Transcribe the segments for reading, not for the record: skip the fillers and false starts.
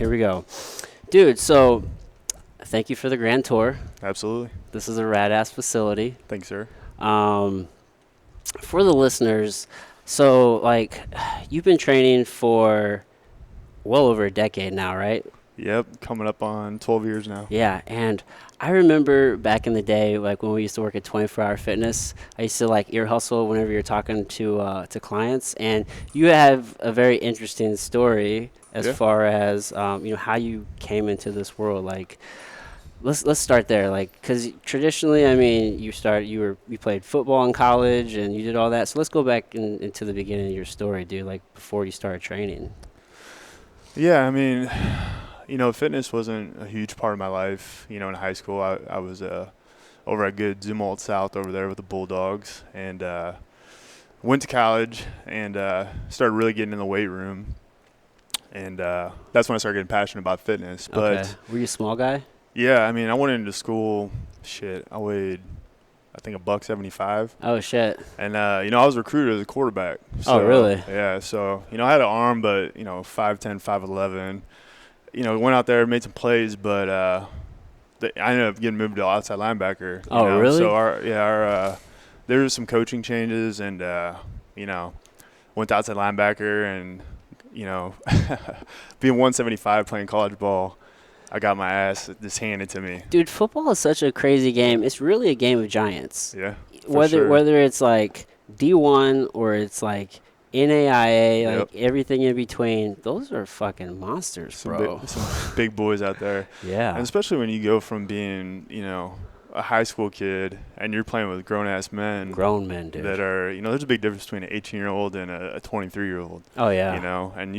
Here we go. Dude, so thank you for the grand tour. Absolutely. This is a rad-ass facility. Thanks, sir. For the listeners, so, like, you've been training for well over a decade now, right? Yep, coming up on 12 years now. Yeah, and I remember back in the day, like, when we used to work at 24 Hour Fitness, I used to, like, ear hustle whenever you're talking to clients, and you have a very interesting story as Yeah. far as, how you came into this world, like, let's start there, like, because traditionally, I mean, you played football in college and you did all that. So let's go back into the beginning of your story, dude. Like before you started training. Yeah, I mean, fitness wasn't a huge part of my life. In high school, I was over at good Zumwalt South over there with the Bulldogs, and went to college and started really getting in the weight room. And that's when I started getting passionate about fitness. But Okay. Were you a small guy? yeah, I mean, I went into school. I weighed, I think, $175. Oh shit. And, I was recruited as a quarterback. Oh, really? Yeah. So, I had an arm, but, 5'10", 5'11". Went out there, made some plays, but I ended up getting moved to outside linebacker. Oh, really? So, there was some coaching changes and, went to outside linebacker and, being 175 playing college ball, I got my ass just handed to me. Dude, football is such a crazy game. It's really a game of giants. Yeah. Whether it's like D1 or it's like NAIA, like everything in between, those are fucking monsters, bro. Some big boys out there. Yeah. And especially when you go from being, a high school kid and you're playing with grown-ass men. Grown men, dude. That are, there's a big difference between an 18-year-old and a 23-year-old. Oh, yeah. And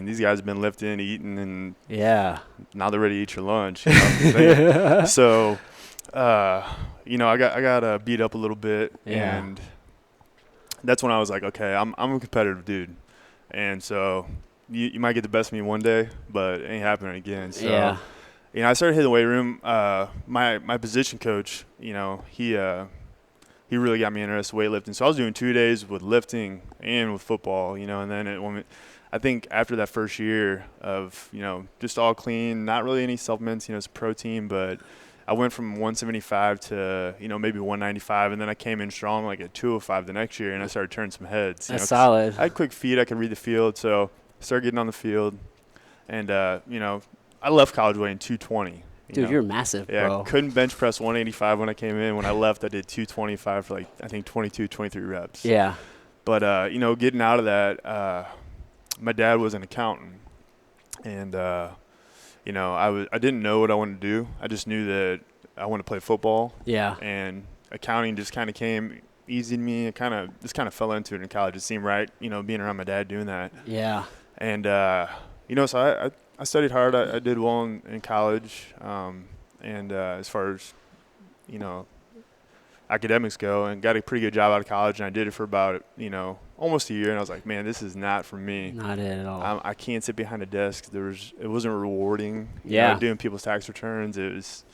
these guys have been lifting, eating, and now they're ready to eat your lunch. So, I got beat up a little bit, and that's when I was like, okay, I'm a competitive dude, and so you might get the best of me one day, but it ain't happening again. So, I started hitting the weight room. My position coach, he really got me interested in weightlifting. So I was doing 2 days with lifting and with football, and then I think after that first year of, just all clean, not really any supplements, it's protein, but I went from 175 to, maybe 195, and then I came in strong like at 205 the next year, and I started turning some heads. That's solid. I had quick feet. I could read the field, so I started getting on the field. And, I left college weighing 220. Dude, you're massive, bro. Yeah, couldn't bench press 185 when I came in. When I left, I did 225 for, I think 22, 23 reps. Yeah. But, getting out of that, my dad was an accountant. And, I didn't know what I wanted to do. I just knew that I wanted to play football. Yeah. And accounting just kind of came easy to me. It just kind of fell into it in college. It seemed right, being around my dad doing that. Yeah. And, so I studied hard. I did well in college. And as far as, academics go, and got a pretty good job out of college. And I did it for about, almost a year. And I was like, man, this is not for me. Not it at all. I can't sit behind a desk. It wasn't rewarding. Doing people's tax returns. It was,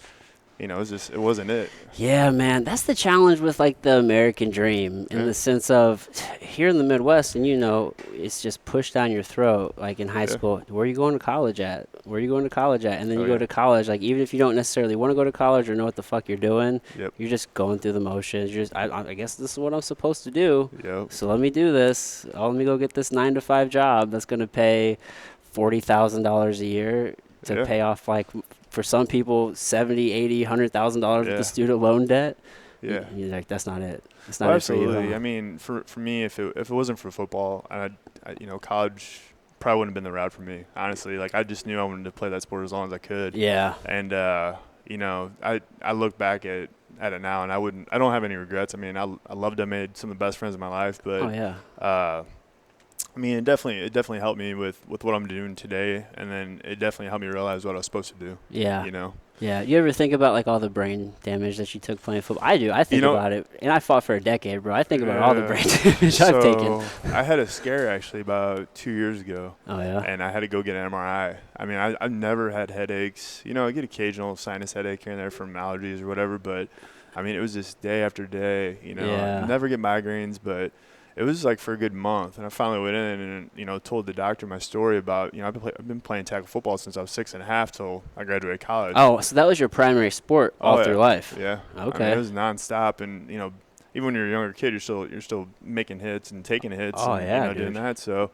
it wasn't it. Yeah, man. That's the challenge with, like, the American dream in the sense of here in the Midwest, and, it's just pushed down your throat, like in high school. Where are you going to college at? Where are you going to college at? And then you go to college. Like, even if you don't necessarily want to go to college or know what the fuck you're doing, you're just going through the motions. You're just, I guess this is what I'm supposed to do. So let me do this. Let me go get this 9-to-5 job that's going to pay $40,000 a year to pay off, like, for some people, $70,000, $80,000, $100,000 with the student loan debt. Yeah, you're like, that's not it. That's not it for you. Absolutely. I mean, for me, if it wasn't for football, college probably wouldn't have been the route for me. Honestly, like, I just knew I wanted to play that sport as long as I could. Yeah. And I look back at it now, and I don't have any regrets. I mean, I loved. I made some of the best friends of my life, but I mean, it definitely helped me with what I'm doing today, and then it definitely helped me realize what I was supposed to do. Yeah. Yeah. You ever think about, like, all the brain damage that you took playing football? I do. I think about it, and I fought for a decade, bro. I think about all the brain damage I've taken. I had a scare actually about 2 years ago. Oh yeah. And I had to go get an MRI. I mean, I've never had headaches. I get occasional sinus headache here and there from allergies or whatever, but I mean, it was just day after day. Never get migraines, but It was like for a good month, and I finally went in and, you know, told the doctor my story about, you know, I've been playing tackle football since I was 6.5 till I graduated college. Oh, so that was your primary sport all through life? Yeah. Okay. I mean, it was nonstop, and, you know, even when you're a younger kid, you're still making hits and taking hits, oh, and, yeah, you know, doing that. So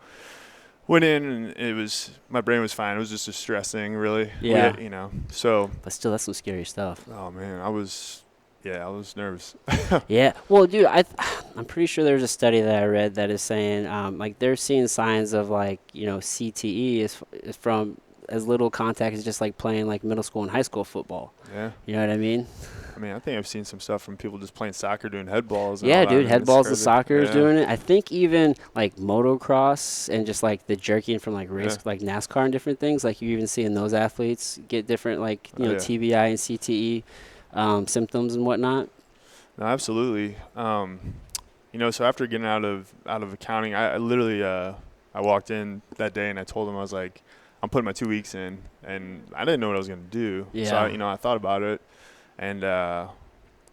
went in, and my brain was fine. It was just distressing, really. Yeah. You know, so. But still, that's some scary stuff. Oh man, I was nervous. Yeah. Well, dude, I'm pretty sure there's a study that I read that is saying like they're seeing signs of like, you know, CTE is from as little contact as just like playing like middle school and high school football. Yeah. You know what I mean? I mean, I think I've seen some stuff from people just playing soccer doing head balls. Yeah, dude, head balls and soccer is yeah. doing it. I think even like motocross and just like the jerking from like race, like NASCAR and different things. Like you even seeing those athletes get different like, you know, TBI and CTE symptoms and whatnot. No, absolutely. You know, so after getting out of accounting, I literally I walked in that day and I told him, I was like, I'm putting my 2 weeks in, and I didn't know what I was going to do. Yeah. So you know, I thought about it, and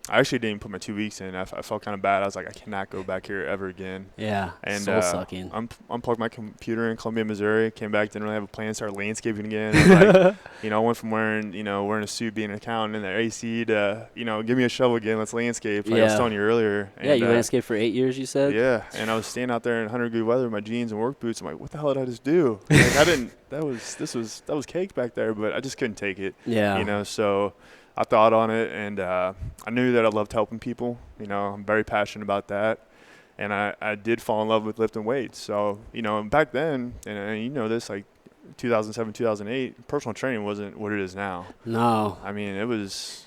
I actually didn't put my 2 weeks in. I felt kind of bad. I was like, I cannot go back here ever again. Yeah, and soul sucking. Unplugged my computer in Columbia, Missouri. Came back, didn't really have a plan. Started landscaping again. Like, you know, I went from wearing a suit, being an accountant in the AC to, you know, give me a shovel again. Let's landscape. Like I was telling you earlier. And, yeah, you landscaped for 8 years, you said. Yeah, and I was standing out there in 100-degree weather with my jeans and work boots. I'm like, what the hell did I just do? Like, I didn't. That was cake back there, but I just couldn't take it. Yeah. You know, so I thought on it, and I knew that I loved helping people. You know, I'm very passionate about that. And I did fall in love with lifting weights. So, you know, back then, and you know this, like 2007, 2008, personal training wasn't what it is now. No. I mean,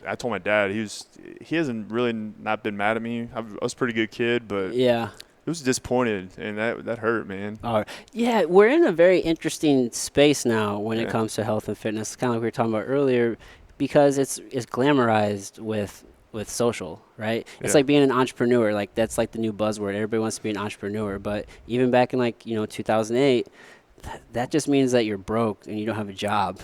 I told my dad, he hasn't really not been mad at me. I was a pretty good kid, but yeah. It was disappointed, and that hurt, man. Yeah, we're in a very interesting space now when it comes to health and fitness, kind of like we were talking about earlier, because it's glamorized with social, right? It's like being an entrepreneur. Like that's like the new buzzword. Everybody wants to be an entrepreneur, but even back in like 2008, that just means that you're broke and you don't have a job.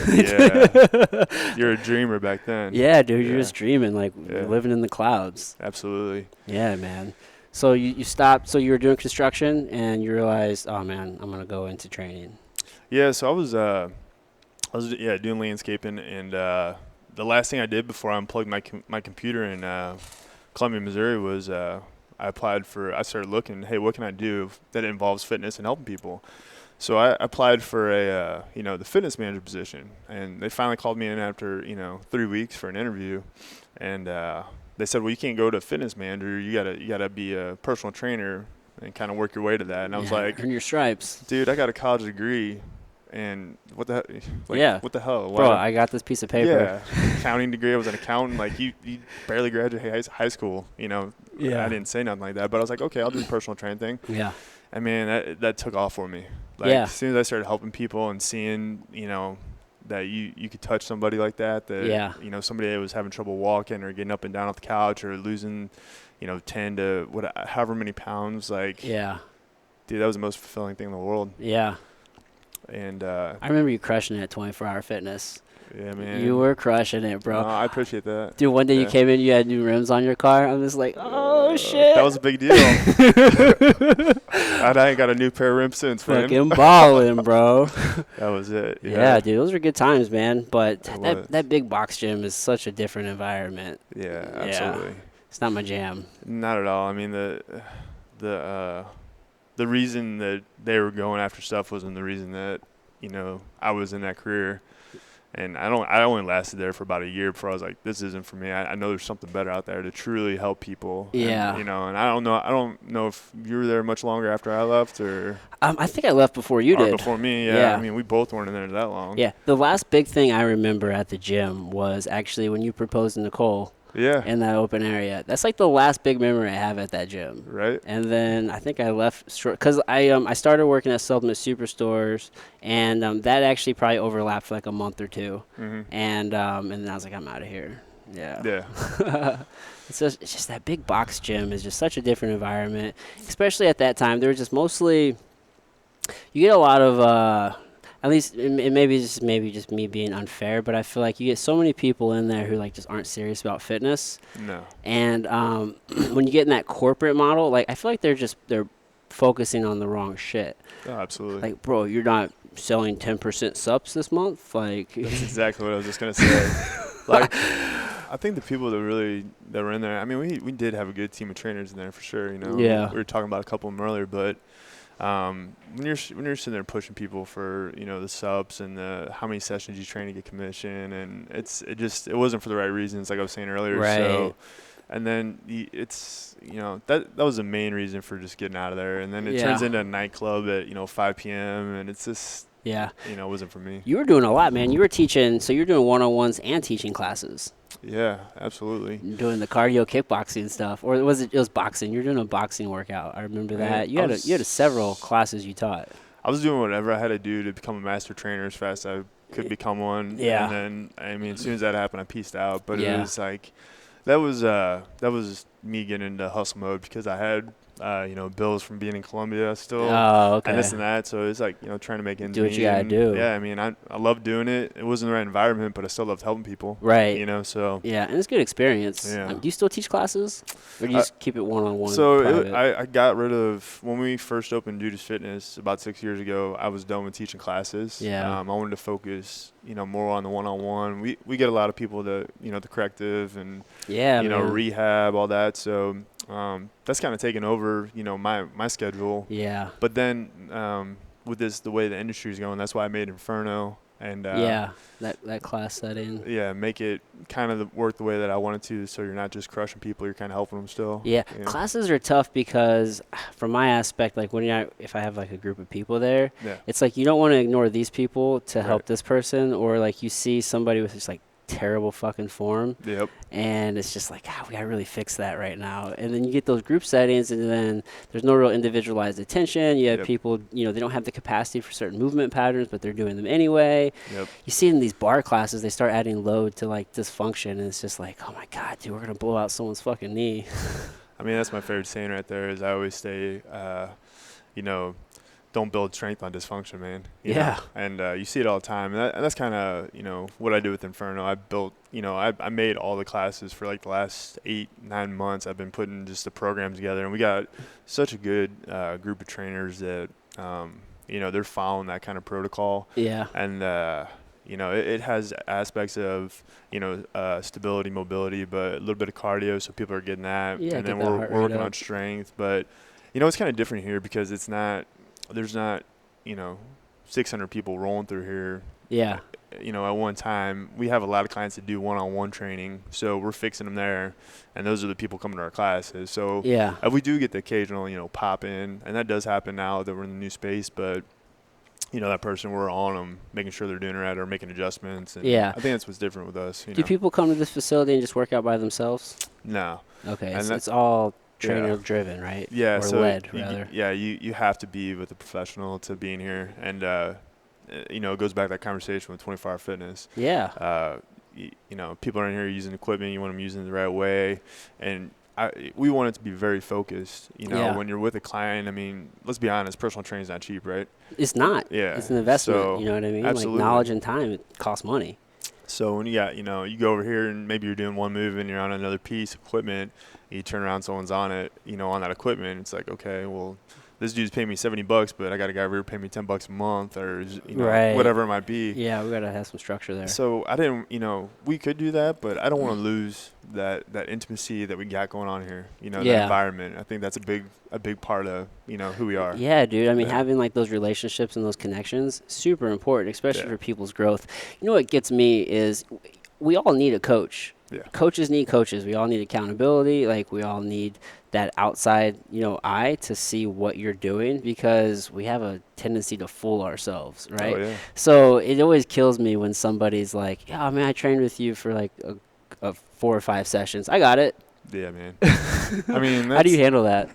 Yeah, you're a dreamer back then. Yeah, dude, you're just dreaming, like living in the clouds. Absolutely. Yeah, man. So you stopped. So you were doing construction, and you realized, oh man, I'm gonna go into training. Yeah. So I was doing landscaping, and the last thing I did before I unplugged my computer in Columbia, Missouri was I started looking, hey, what can I do that involves fitness and helping people? So I applied for the fitness manager position, and they finally called me in after 3 weeks for an interview, and they said, well, you can't go to fitness manager. You gotta be a personal trainer and kind of work your way to that. And I was like, earn your stripes, dude. I got a college degree, and what the what the hell? Bro, I got this piece of paper. Yeah, accounting degree. I was an accountant. Like you barely graduated high school. I didn't say nothing like that, but I was like, okay, I'll do the personal training thing. Yeah. I mean, that took off for me. Like as soon as I started helping people and seeing, that you could touch somebody like that, somebody that was having trouble walking or getting up and down off the couch or losing, 10 to however many pounds, like, dude, that was the most fulfilling thing in the world. Yeah. And I remember you crushing it at 24-hour fitness. Yeah, man. You were crushing it, bro. No, I appreciate that. Dude, one day you came in, you had new rims on your car. I'm just like, oh, shit. That was a big deal. I ain't got a new pair of rims since, man. Fucking balling, bro. That was it. Yeah, dude, those were good times, man. But that big box gym is such a different environment. Yeah, absolutely. Yeah. It's not my jam. Not at all. I mean, the reason that they were going after stuff wasn't the reason that, I was in that career. And I only lasted there for about a year before I was like, this isn't for me. I know there's something better out there to truly help people. Yeah. And, and I don't know if you were there much longer after I left or. I think I left before you did. Before me, yeah. I mean, we both weren't in there that long. Yeah. The last big thing I remember at the gym was actually when you proposed to Nicole. Yeah. In that open area. That's like the last big memory I have at that gym. Right. And then I think I left short because I started working at Supplement Superstores, and that actually probably overlapped for like a month or two. Mm-hmm. And then I was like, I'm out of here. Yeah. Yeah. It's just that big box gym is just such a different environment, especially at that time. There was just mostly, you get a lot of, at least it maybe just me being unfair, but I feel like you get so many people in there who like just aren't serious about fitness. No. And when you get in that corporate model, like I feel like they're focusing on the wrong shit. Oh, absolutely. Like, bro, you're not selling 10% subs this month. Like, that's exactly what I was just gonna say. Like, I think the people that were in there. I mean, we did have a good team of trainers in there for sure. You know. Yeah. We were talking about a couple of them earlier, but when you're sitting there pushing people for the subs and the how many sessions you train to get commission, and it wasn't for the right reasons, like I was saying earlier. Right. So, and then that was the main reason for just getting out of there, and then it turns into a nightclub at 5 p.m. and it's just it wasn't for me. You were doing a lot, man. You were teaching, so you're doing one-on-ones and teaching classes. Yeah, absolutely. Doing the cardio kickboxing stuff, or was it was boxing? You're doing a boxing workout. I remember that. You had several classes you taught. I was doing whatever I had to do to become a master trainer as fast as I could become one. Yeah. And then as soon as that happened, I pieced out. But it was like that was me getting into hustle mode because I had bills from being in Colombia still. Oh, okay. And this and that. So it's like, trying to make ends meet. Do what you gotta do. Yeah, I mean, I love doing it. It wasn't the right environment, but I still loved helping people. Right. So. Yeah, and it's a good experience. Yeah. Do you still teach classes? Or do you just keep it one-on-one? So I got rid of, when we first opened Dudas Fitness about 6 years ago, I was done with teaching classes. Yeah. I wanted to focus, more on the one-on-one. We get a lot of people to, the corrective and, rehab, all that. So that's kind of taken over, my schedule. Yeah. But then with the way the industry is going, that's why I made Inferno. And that class setting. Yeah, make it kind of work the way that I wanted to, so you're not just crushing people, you're kind of helping them still. Yeah, classes are tough because, from my aspect, like if I have like a group of people there, it's like you don't want to ignore these people to help this person, or like you see somebody with just like terrible fucking form. Yep. And it's just like, we gotta really fix that right now. And then you get those group settings, and then there's no real individualized attention. You have people, they don't have the capacity for certain movement patterns, but they're doing them anyway. Yep. You see in these bar classes, they start adding load to like dysfunction, and it's just like, oh my God, dude, we're gonna blow out someone's fucking knee. I mean, that's my favorite saying right there. Is I always say, don't build strength on dysfunction, man. You know? And you see it all the time. And that's kind of, what I do with Inferno. I built, I made all the classes for like the last 8-9 months. I've been putting just the program together. And we got such a good group of trainers that, they're following that kind of protocol. Yeah. And, it has aspects of, stability, mobility, but a little bit of cardio. So people are getting that. Yeah, and then we're working on strength. But, it's kind of different here because there's not, 600 people rolling through here. Yeah. At one time, we have a lot of clients that do one-on-one training, so we're fixing them there, and those are the people coming to our classes. So if we do get the occasional, pop in, and that does happen now that we're in the new space, but that person, we're on them, making sure they're doing it right or making adjustments. And I think that's what's different with us. Do people come to this facility and just work out by themselves? No. Okay, and so it's all trainer driven, right? Yeah, or so led, rather. You have to be with a professional to be in here, and it goes back to that conversation with 24-hour fitness. Yeah. People are in here using equipment. You want them using it the right way, and we want it to be very focused. When you're with a client, I mean, let's be honest, personal training is not cheap, right? It's not. Yeah. It's an investment. So, you know what I mean? absolutely. Like knowledge and time, it costs money. So when you got, you go over here and maybe you're doing one move and you're on another piece of equipment, you turn around, someone's on it, on that equipment. It's like, okay, well, this dude's paying me $70, but I got a guy over here paying me $10 a month, or whatever it might be. Yeah, we gotta have some structure there. So I didn't, we could do that, but I don't want to lose that intimacy that we got going on here. The environment. I think that's a big part of who we are. Yeah, dude. I mean, having like those relationships and those connections, super important, especially for people's growth. What gets me is we all need a coach. Yeah. Coaches need coaches. We all need accountability. Like, we all need that outside, eye to see what you're doing, because we have a tendency to fool ourselves, right? Oh, yeah. So it always kills me when somebody's like, "Oh man, I trained with you for like a 4 or 5 sessions. I got it." Yeah, man. I mean, how do you handle that?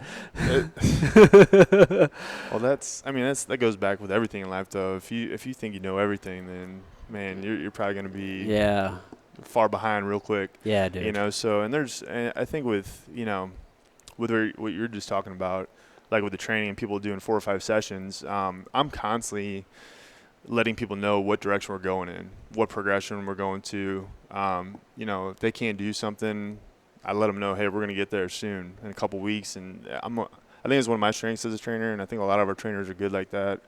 Well, that goes back with everything in life, though. If you think you know everything, then man, you're probably gonna be far behind real quick. Yeah, dude. So and I think with what you're just talking about, like with the training and people doing 4 or 5 sessions, I'm constantly letting people know what direction we're going in, what progression we're going to. You know, if they can't do something, I let them know, hey, we're going to get there soon in a couple weeks. And I think it's one of my strengths as a trainer, and I think a lot of our trainers are good like that.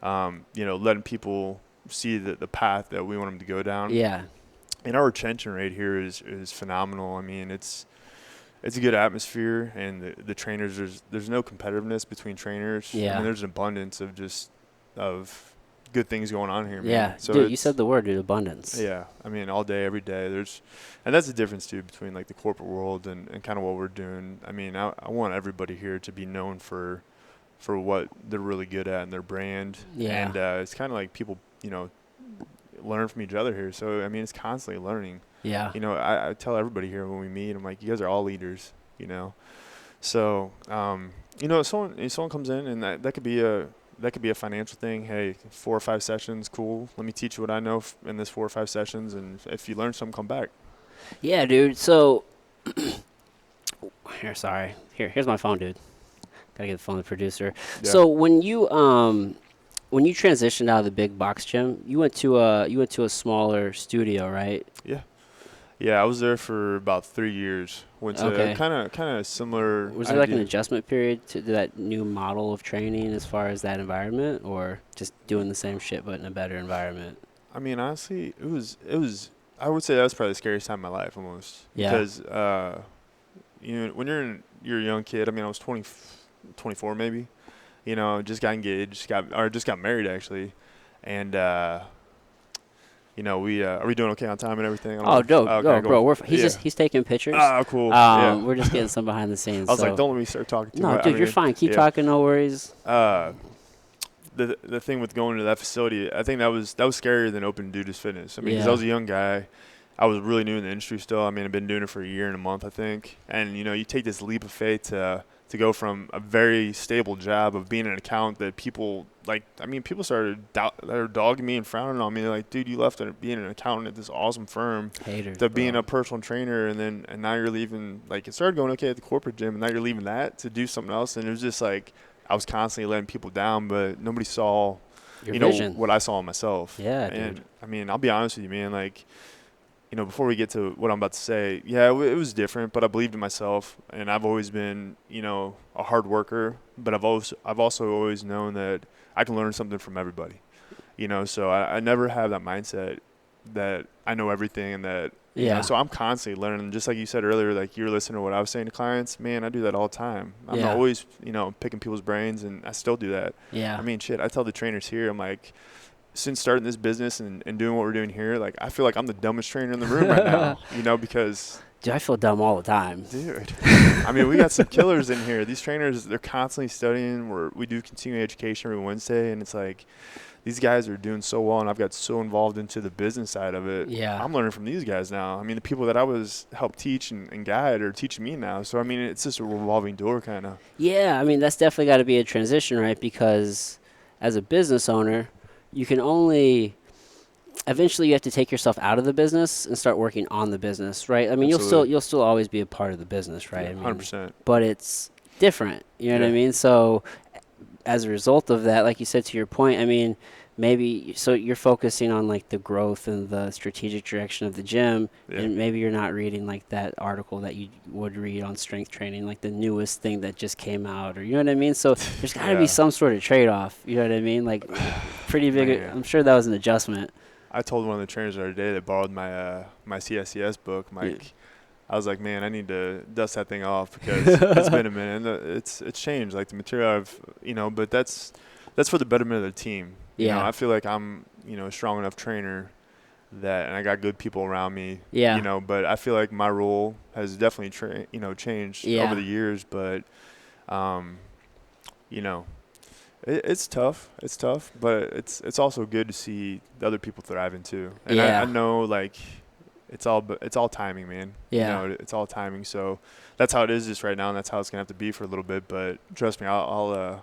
You know, letting people see the path that we want them to go down. Yeah. And our retention rate here is phenomenal. I mean, it's a good atmosphere, and the trainers, there's no competitiveness between trainers. Yeah. I mean, there's an abundance of good things going on here, man. Yeah, So dude, you said the word, dude, abundance. Yeah, I mean, all day, every day. And that's the difference too between like the corporate world and kind of what we're doing. I mean, I want everybody here to be known for what they're really good at and their brand. Yeah. And it's kind of like people, you know, learn from each other here. So I mean, it's constantly learning. Yeah. You know, I tell everybody here when we meet, I'm like, you guys are all leaders. You know, so you know, if someone comes in and that could be a financial thing. Hey, 4 or 5 sessions, cool. Let me teach you what I know in this 4 or 5 sessions, and if you learn something, come back. Yeah, dude. So, here's my phone, dude. Gotta get the phone to the producer. Yeah. So when you transitioned out of the big box gym, you went to a smaller studio, right? Yeah. Yeah, I was there for about 3 years. Went to kind of similar. Was there like an adjustment period to that new model of training as far as that environment, or just doing the same shit but in a better environment? I mean, honestly, it was. I would say that was probably the scariest time of my life, almost. Yeah. Because you know, when you're a young kid. I mean, I was 24 maybe. You know, just got engaged, just got married actually, and. You know, are we doing okay on time and everything? Oh, dope. Okay, bro. He's taking pictures. Oh, cool. Yeah. We're just getting some behind the scenes. I was like, don't let me start talking too much. No, dude, you're fine. Keep talking. No worries. The thing with going to that facility, I think that was scarier than opening Dudas Fitness. I mean, because I was a young guy. I was really new in the industry still. I mean, I've been doing it for a year and a month, I think. And, you know, you take this leap of faith to go from a very stable job of being an accountant that people people started dogging me and frowning on me. They're like, dude, you left being an accountant at this awesome firm to being a personal trainer, and now you're leaving. Like, it started going okay at the corporate gym, and now you're leaving that to do something else. And it was just like I was constantly letting people down, but nobody saw your vision. What I saw in myself. Yeah, and dude. I mean, I'll be honest with you, man. Like, you know, before we get to what I'm about to say, yeah, it was different, but I believed in myself, and I've always been, you know, a hard worker, but I've also always known that I can learn something from everybody, you know, so I never have that mindset that I know everything and that, you know, so I'm constantly learning. Just like you said earlier, like you're listening to what I was saying to clients, man, I do that all the time. I'm always, you know, picking people's brains, and I still do that. Yeah. I mean, shit, I tell the trainers here, I'm like, since starting this business and doing what we're doing here, like, I feel like I'm the dumbest trainer in the room right now, you know, because dude, I feel dumb all the time. Dude. I mean, we got some killers in here. These trainers, they're constantly studying. We do continuing education every Wednesday, and it's like these guys are doing so well, and I've got so involved into the business side of it. Yeah. I'm learning from these guys now. I mean, the people that I was helped teach and guide are teaching me now. So, I mean, it's just a revolving door kind of. Yeah, I mean, that's definitely got to be a transition, right? Because as a business owner, you can only eventually you have to take yourself out of the business and start working on the business, right? I mean, you'll still always be a part of the business, right? Yeah, 100%. But it's different, you know what I mean? So as a result of that, like you said, to your point, I mean, maybe so you're focusing on like the growth and the strategic direction of the gym, and maybe you're not reading like that article that you would read on strength training, like the newest thing that just came out, or you know what I mean? So there's got to be some sort of trade-off, you know what I mean? Like pretty big. I'm sure that was an adjustment. I told one of the trainers the other day that borrowed my CSCS book, Mike. I was like, man, I need to dust that thing off because it's been a minute. And it's changed, like the material but that's for the betterment of the team. You know, I feel like I'm, you know, a strong enough trainer and I got good people around me. Yeah. You know, but I feel like my role has definitely changed over the years. But, you know, it's tough. It's tough, but it's also good to see the other people thriving too. And I know, like, it's all timing, man. Yeah. You know, it's all timing. So that's how it is just right now, and that's how it's gonna have to be for a little bit. But trust me, I'll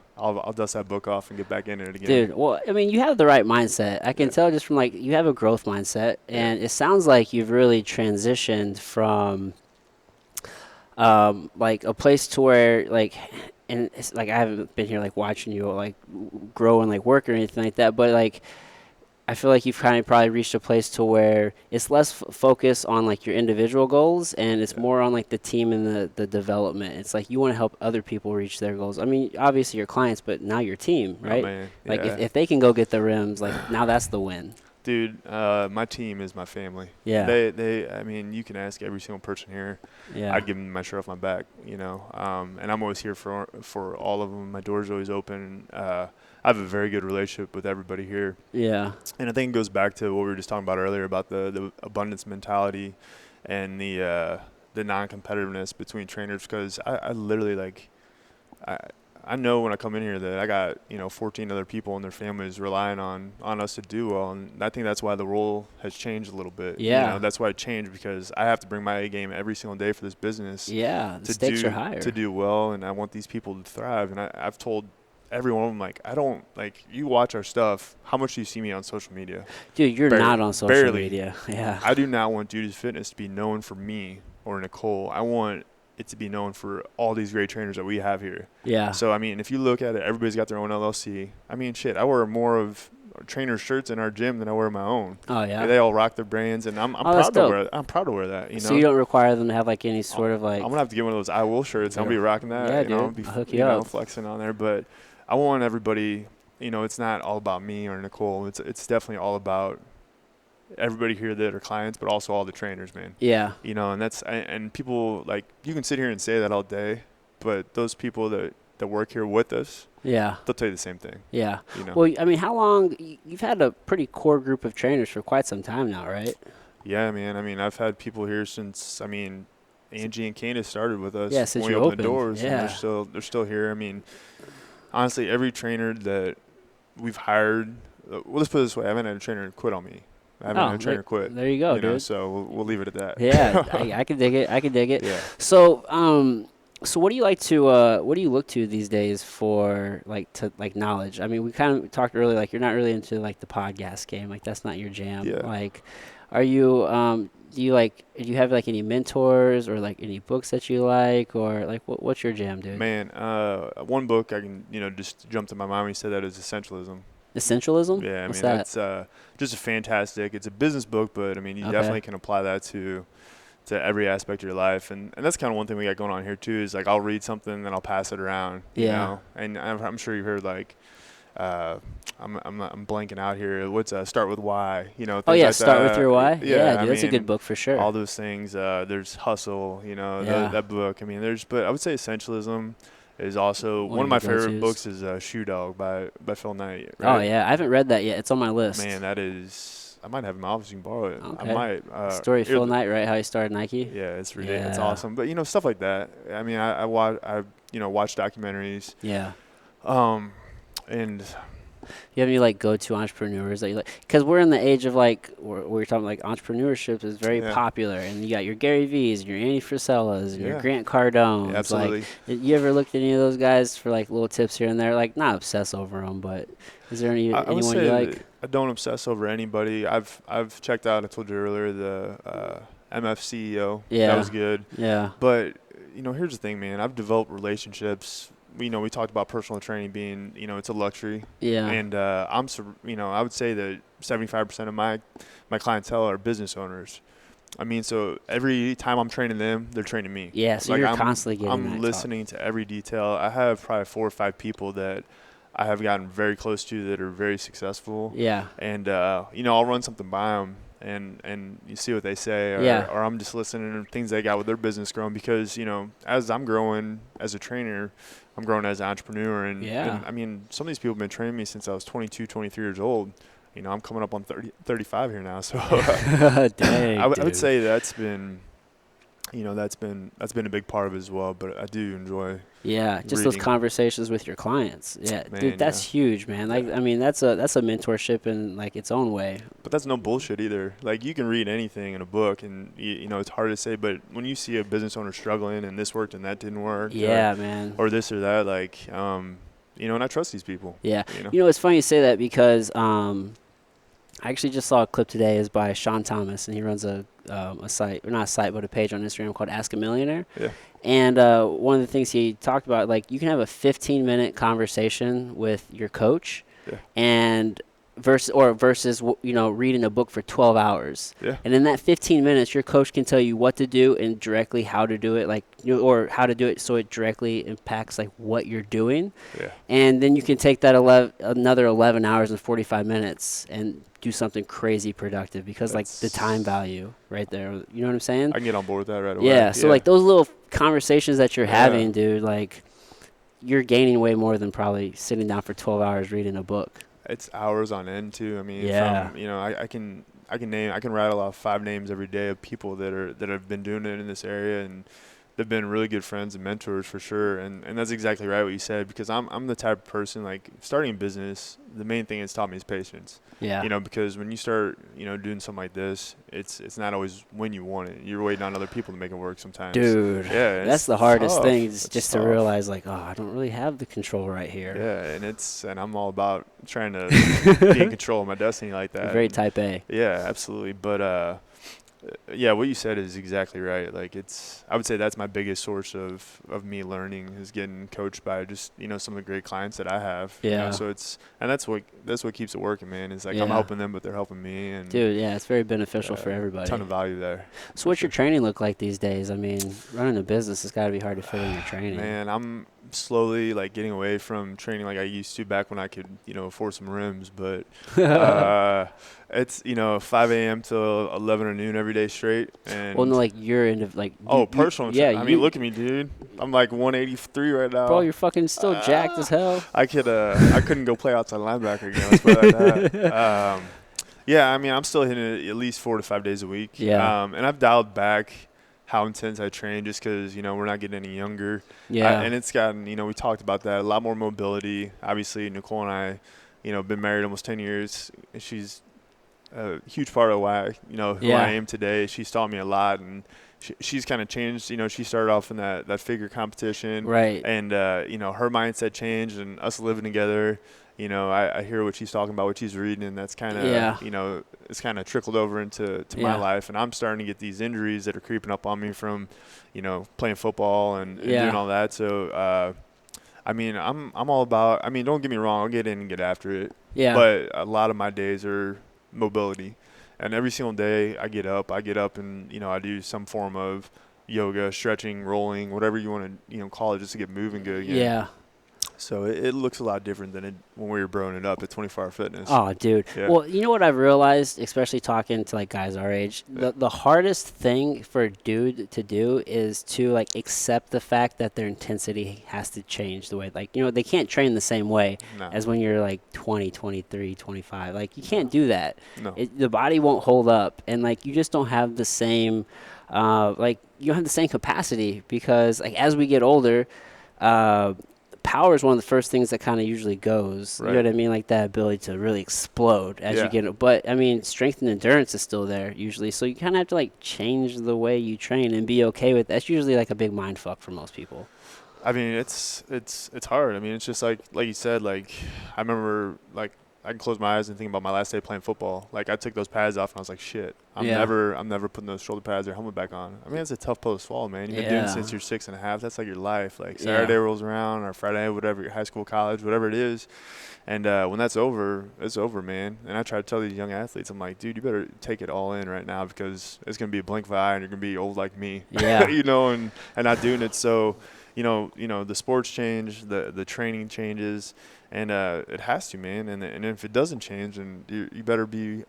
dust that book off and get back in it again. Dude, well, I mean, you have the right mindset. I can tell just from like you have a growth mindset, and it sounds like you've really transitioned from like a place to where like, and it's like I haven't been here like watching you like grow and like work or anything like that, but like I feel like you've kind of probably reached a place to where it's less focus on like your individual goals, and it's more on like the team and the development. It's like you want to help other people reach their goals. I mean, obviously your clients, but now your team, right? Oh, man. Like if they can go get the rims, like now that's the win. Dude, my team is my family. Yeah. I mean, you can ask every single person here. Yeah. I'd give them my shirt off my back, you know. And I'm always here for all of them. My door's always open. I have a very good relationship with everybody here. Yeah. And I think it goes back to what we were just talking about earlier about the abundance mentality and the non-competitiveness between trainers, because I literally, like, I know when I come in here that I got, 14 other people and their families relying on us to do well. And I think that's why the role has changed a little bit. Yeah. That's why it changed, because I have to bring my A game every single day for this business. Yeah, the stakes are higher. To do well, and I want these people to thrive. And I've told every one of them, like, I don't, like, you watch our stuff. How much do you see me on social media? Dude, you're not on social media. Yeah. I do not want Dudas Fitness to be known for me or Nicole. I want it to be known for all these great trainers that we have here. Yeah. So, I mean, if you look at it, everybody's got their own LLC. I mean, shit, I wear more of trainer shirts in our gym than I wear my own. Oh, yeah. They all rock their brands, and I'm proud to wear it. I'm proud to wear that, So you don't require them to have, like, any sort of, like. I'm going to have to get one of those I Will shirts. I'll be rocking that. Yeah, dude. I'll be, I'll hook you up. Flexing on there. But I want everybody, it's not all about me or Nicole. It's definitely all about everybody here that are clients, but also all the trainers, man. Yeah. And that's, and people, like, you can sit here and say that all day, but those people that work here with us, yeah, they'll tell you the same thing. Yeah. Well, I mean, how long, you've had a pretty core group of trainers for quite some time now, right? Yeah, man. I mean, I've had people here since, Angie and Candace started with us. Yeah, since when we you opened the opened. doors. Yeah. And they're still here. I mean, honestly, every trainer that we've hired, well, let's put it this way, I haven't had a trainer quit on me. I haven't had a trainer quit. There you go, dude. So we'll leave it at that. Yeah, I can dig it. Yeah. So what do you like to what do you look to these days for like knowledge? I mean, we kind of talked earlier, like you're not really into like the podcast game, like that's not your jam. Yeah. Like, are you do you have like any mentors or like any books that you like, or like what's your jam, dude? Man, one book I can just jumped to my mind when you said that is Essentialism. Essentialism? Yeah, What's that? That's just a fantastic. It's a business book, but I mean, you definitely can apply that to every aspect of your life, and that's kind of one thing we got going on here too. Is like I'll read something, then I'll pass it around. You know? And I'm sure you heard like, I'm blanking out here. What's Start with Why? Oh yeah, like Start with Your Why. Yeah, dude, that's a good book for sure. All those things. There's Hustle. That book. I mean, but I would say Essentialism is also one of my favorite books is Shoe Dog by Phil Knight. Right? Oh yeah, I haven't read that yet. It's on my list. Man, that is. I might have it in my office. You can borrow it. Okay. I might. Story of Phil Knight, right? How he started Nike. Yeah, it's ridiculous. It's awesome. But stuff like that. I mean, I watch documentaries. Yeah. And you have any like go-to entrepreneurs that you like? Because we're in the age of like we're talking like entrepreneurship is very popular, and you got your Gary V's, and your Andy Frisellas, and your Grant Cardones. Yeah, absolutely. Like, you ever looked at any of those guys for like little tips here and there? Like, not obsess over them, but is there anyone you like? I don't obsess over anybody. I've checked out. I told you earlier the MF CEO. Yeah, that was good. Yeah, but here's the thing, man. I've developed relationships. We talked about personal training being, it's a luxury. Yeah. And I would say that 75% of my clientele are business owners. I mean, so every time I'm training them, they're training me. Yeah. So you're constantly getting. I'm listening to every detail. I have probably 4 or 5 people that I have gotten very close to that are very successful. Yeah. And I'll run something by them. And you see what they say, or I'm just listening to things they got with their business growing, because as I'm growing as a trainer, I'm growing as an entrepreneur, and I mean, some of these people have been training me since I was 22, 23 years old. I'm coming up on 35 here now, so Dang, I would say that's been a big part of it as well. But I do enjoy. Yeah, just reading. those conversations with your clients. Yeah, Man, dude, that's huge, man. Like, I mean, that's a mentorship in like its own way. But that's no bullshit either. Like, you can read anything in a book, and it's hard to say. But when you see a business owner struggling, and this worked and that didn't work, man, or this or that, like, and I trust these people. Yeah, it's funny you say that, because I actually just saw a clip today. Is by Sean Thomas, and he runs a site, or not a site, but a page on Instagram called Ask a Millionaire. Yeah. And one of the things he talked about, like, you can have a 15-minute conversation with your coach, and versus reading a book for 12 hours. Yeah. And in that 15 minutes, your coach can tell you what to do and directly how to do it, or how to do it so it directly impacts like what you're doing. Yeah. And then you can take that another 11 hours and 45 minutes and do something crazy productive because like the time value right there. You know what I'm saying? I can get on board with that right away. Yeah. So like those little conversations that you're having, dude, like you're gaining way more than probably sitting down for 12 hours reading a book. It's hours on end too. I mean, I can rattle off 5 names every day of people that have been doing it in this area, and they've been really good friends and mentors for sure. And that's exactly right what you said, because I'm the type of person, like, starting a business, the main thing it's taught me is patience. Yeah. Because when you start, doing something like this, it's not always when you want it. You're waiting on other people to make it work sometimes. Dude. Yeah. That's the hardest thing, It's just tough. To realize, like, I don't really have the control right here. Yeah, and I'm all about trying to be in control of my destiny like that. Very type A. Yeah, absolutely. But what you said is exactly right. Like, I would say that's my biggest source of me learning is getting coached by just, some of the great clients that I have. Yeah. So that's what keeps it working, man. Is like I'm helping them, but they're helping me. And dude, yeah, it's very beneficial for everybody. Ton of value there. So what's your training look like these days? I mean, running a business has got to be hard to fit in your training. Man, I'm slowly like getting away from training like I used to back when I could, afford some rims, but it's 5 a.m. till 11 or noon every day straight. And well, no, like you're into like personal. Yeah, I mean, look at me, dude. I'm like 183 right now. Bro, you're fucking still jacked as hell. I couldn't go play outside linebacker again. Let's put it like that. I mean, I'm still hitting it at least 4 to 5 days a week. Yeah. And I've dialed back how intense I train just because, we're not getting any younger. Yeah. And it's gotten, we talked about that, a lot more mobility. Obviously, Nicole and I, been married almost 10 years. She's a huge part of why, who I am today. She's taught me a lot, and she's kind of changed. She started off in that figure competition. Right. And, her mindset changed, and us living together, I hear what she's talking about, what she's reading, and that's kind of, it's kind of trickled over into my life. And I'm starting to get these injuries that are creeping up on me from, playing football and doing all that. So, I mean, I'm all about, don't get me wrong, I'll get in and get after it. Yeah. But a lot of my days are mobility. And every single day I get up and, I do some form of yoga, stretching, rolling, whatever you want to, call it, just to get moving good again. Yeah. So it looks a lot different than when we were growing it up at 24 Hour Fitness. Oh, dude. Yeah. Well, you know what I've realized, especially talking to like guys our age, the hardest thing for a dude to do is to like accept the fact that their intensity has to change the way, like, they can't train the same way as when you're like 20, 23, 25. Like, you can't do that. No. The body won't hold up, and like you just don't have the same, you don't have the same capacity because like as we get older, power is one of the first things that kind of usually goes. Right. You know what I mean? Like that ability to really explode as you get. But I mean, strength and endurance is still there usually. So you kind of have to like change the way you train and be okay with. That's usually like a big mind fuck for most people. I mean, it's hard. I mean, it's just like you said. Like I remember, like I can close my eyes and think about my last day playing football. Like I took those pads off and I was like, shit, I'm never putting those shoulder pads or helmet back on. I mean, it's a tough pill to swallow, man. You've been doing it since you're 6.5. That's like your life. Like Saturday rolls around or Friday, whatever, your high school, college, whatever it is. And when that's over, it's over, man. And I try to tell these young athletes, I'm like, dude, you better take it all in right now because it's going to be a blink of an eye and you're going to be old like me. Yeah. and not doing it. So, the sports change, the training changes. And it has to, man. And if it doesn't change, then you better be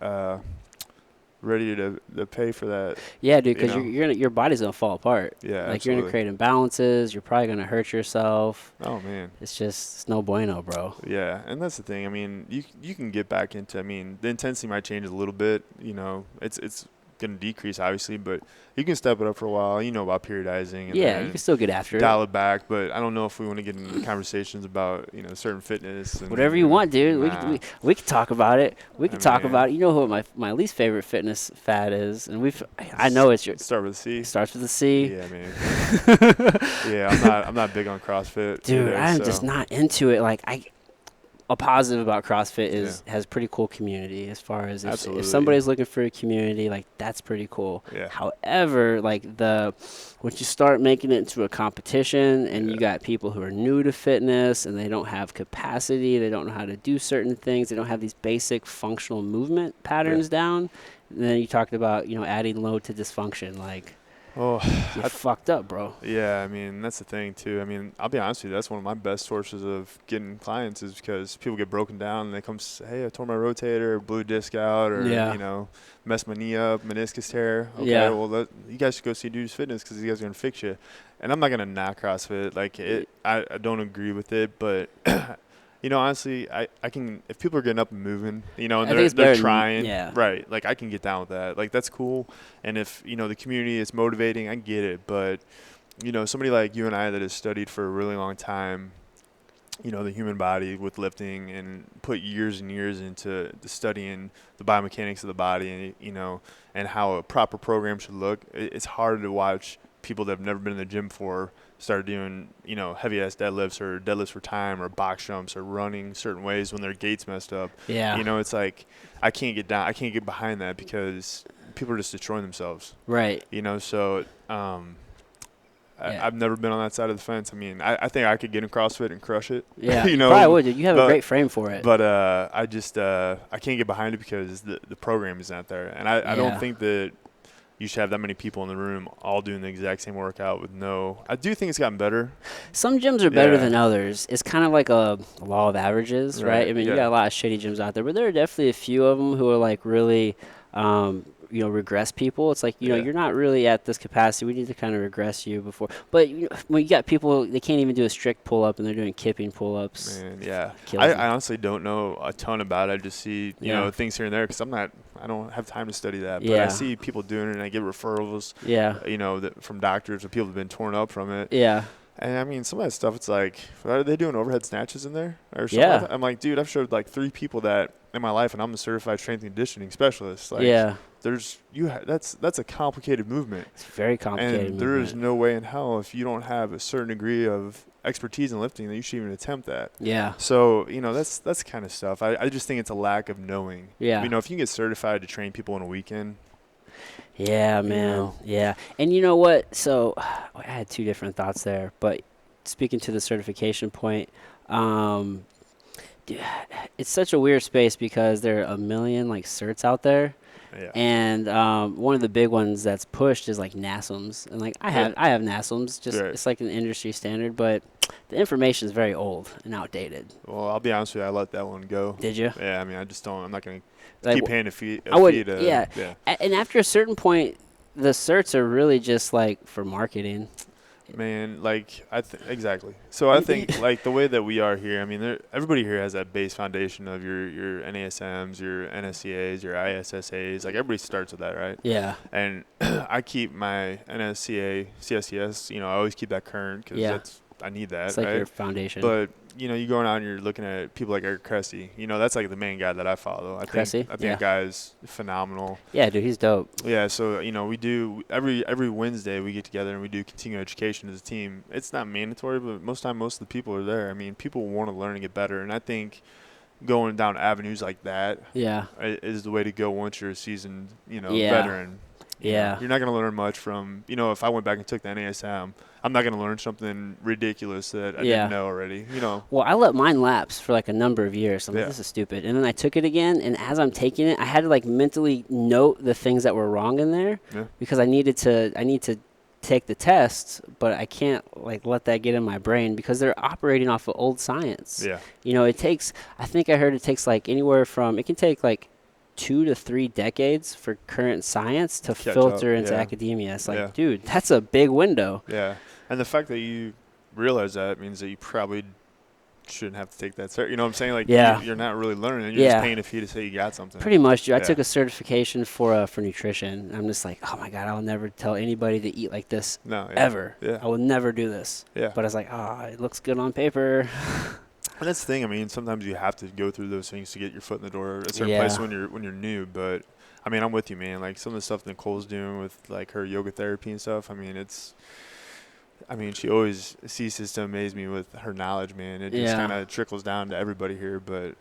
ready to pay for that. Yeah, dude, because your body's gonna fall apart. Yeah, like you're gonna create imbalances. You're probably gonna hurt yourself. Oh man, it's no bueno, bro. Yeah, and that's the thing. I mean, you can get back into. I mean, the intensity might change a little bit. It's going to decrease, obviously, but you can step it up for a while. You know about periodizing. And you can still get after dial it back, but I don't know if we want to get into conversations about, certain fitness. And, whatever you want, dude. Nah. We can talk about it. We can talk about it. You know what my least favorite fitness fad is? And I know it's your... Start with a C. Starts with a C. Yeah, man. Yeah, I'm not big on CrossFit. Dude, either, I'm just not into it. Like, a positive about CrossFit is has pretty cool community as far as if somebody's looking for a community, like that's pretty cool. Yeah. However, like once you start making it into a competition and you got people who are new to fitness and they don't have capacity, they don't know how to do certain things, they don't have these basic functional movement patterns down. And then you talked about, adding load to dysfunction, like you're fucked up, bro. Yeah, I mean, that's the thing, too. I mean, I'll be honest with you, that's one of my best sources of getting clients is because people get broken down and they come say, hey, I tore my rotator, blew a disc out, or, messed my knee up, meniscus tear. Okay, well, you guys should go see Dudas Fitness because you guys are going to fix you. And I'm not going to knock CrossFit. Like, I don't agree with it, but – honestly, I can – if people are getting up and moving, and they're trying, right, like I can get down with that. Like that's cool. And if, the community is motivating, I get it. But, somebody like you and I that has studied for a really long time, the human body with lifting and put years and years into studying the biomechanics of the body and how a proper program should look, it's hard to watch people that have never been in the gym before start doing, heavy ass deadlifts or deadlifts for time or box jumps or running certain ways when their gait's messed up. Yeah. It's like I can't get behind that because people are just destroying themselves. Right. So I've never been on that side of the fence. I mean, I think I could get in CrossFit and crush it. Yeah. Probably would. You have a great frame for it. But I just I can't get behind it because the program is not there. And I don't think that you should have that many people in the room all doing the exact same workout with I do think it's gotten better. Some gyms are better than others. It's kind of like a law of averages, right? I mean, you got a lot of shitty gyms out there, but there are definitely a few of them who are like really, regress people. It's like, you're not really at this capacity. We need to kind of regress you before. But when you got people, they can't even do a strict pull-up and they're doing kipping pull-ups. Man, yeah. I honestly don't know a ton about it. I just see, things here and there because I don't have time to study that. But I see people doing it and I get referrals, from doctors or people that have been torn up from it. Yeah. And, I mean, some of that stuff, it's like, are they doing overhead snatches in there? Or something like that? I'm like, dude, I've showed like 3 people that in my life, and I'm a certified strength and conditioning specialist. Like, that's a complicated movement. It's very complicated. And there is no way in hell if you don't have a certain degree of expertise in lifting that you should even attempt that. Yeah. So, that's the kind of stuff. I just think it's a lack of knowing. Yeah. If you can get certified to train people in a weekend. Yeah, man. Yeah. And you know what? So I had 2 different thoughts there. But speaking to the certification point, it's such a weird space because there are a million like certs out there. Yeah. And one of the big ones that's pushed is like NASMs. And like I have NASMs, just it's like an industry standard, but the information is very old and outdated. Well, I'll be honest with you, I let that one go. Did you? Yeah, I mean, I just don't. I'm not going to keep paying a fee. Yeah. And after a certain point, the certs are really just like for marketing. Man, like exactly. So I think like the way that we are here, I mean, everybody here has that base foundation of your NASMs, your NSCAs, your ISSAs. Like everybody starts with that, right? Yeah. And I keep my NSCA, CSCS. I always keep that current because I need that. It's like right? your foundation. But you going out and you're looking at people like Eric Cressy. That's like the main guy that I follow. I think that guy is phenomenal. Yeah, dude, he's dope. Yeah, so we do every Wednesday we get together and we do continuing education as a team. It's not mandatory, but most of the people are there. I mean, people want to learn and get better, and I think going down avenues like that is the way to go once you're a seasoned veteran. Yeah. You're not going to learn much from, if I went back and took the NASM, I'm not going to learn something ridiculous that I didn't know already, Well, I let mine lapse for like a number of years. I'm like, this is stupid. And then I took it again, and as I'm taking it, I had to like mentally note the things that were wrong in there because I need to take the test, but I can't like let that get in my brain because they're operating off of old science. Yeah. I think I heard it takes like anywhere from, it can take like 2 to 3 decades for current science to filter into academia. It's like, dude, that's a big window. Yeah. And the fact that you realize that means that you probably shouldn't have to take that cert. You know what I'm saying? Like, you're not really learning. You're just paying a fee to say you got something. Pretty much, dude. I took a certification for nutrition. I'm just like, oh my God, I will never tell anybody to eat like this ever. Yeah. I will never do this. Yeah. But I was like, it looks good on paper. And that's the thing. I mean, sometimes you have to go through those things to get your foot in the door at a certain place when you're new. But I mean, I'm with you, man. Like some of the stuff Nicole's doing with like her yoga therapy and stuff. I mean, it's I mean, she always ceases to amaze me with her knowledge, man. It just kind of trickles down to everybody here, but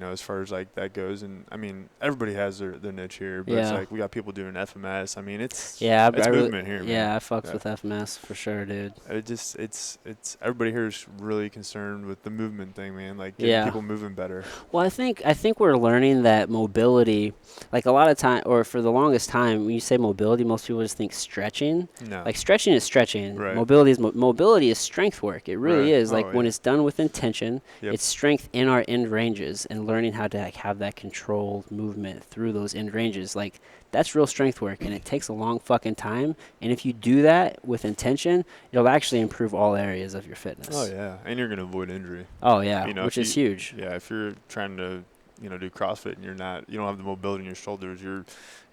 as far as like that goes, and I mean, everybody has their niche here, but it's like we got people doing FMS. I mean, it's movement here, man. Yeah, I fucks with FMS for sure, dude. It's everybody here is really concerned with the movement thing, man. Like getting people moving better. Well, I think we're learning that mobility, like a lot of time, or for the longest time, when you say mobility, most people just think stretching. No. Like stretching is stretching. Right. Mobility is strength work. It really is. Like when it's done with intention, it's strength in our end ranges. And learning how to have that controlled movement through those end ranges, like that's real strength work, and it takes a long fucking time. And if you do that with intention, it'll actually improve all areas of your fitness. Oh yeah, and you're gonna avoid injury. Oh yeah, which is huge. Yeah, if you're trying to do CrossFit and you don't have the mobility in your shoulders, you're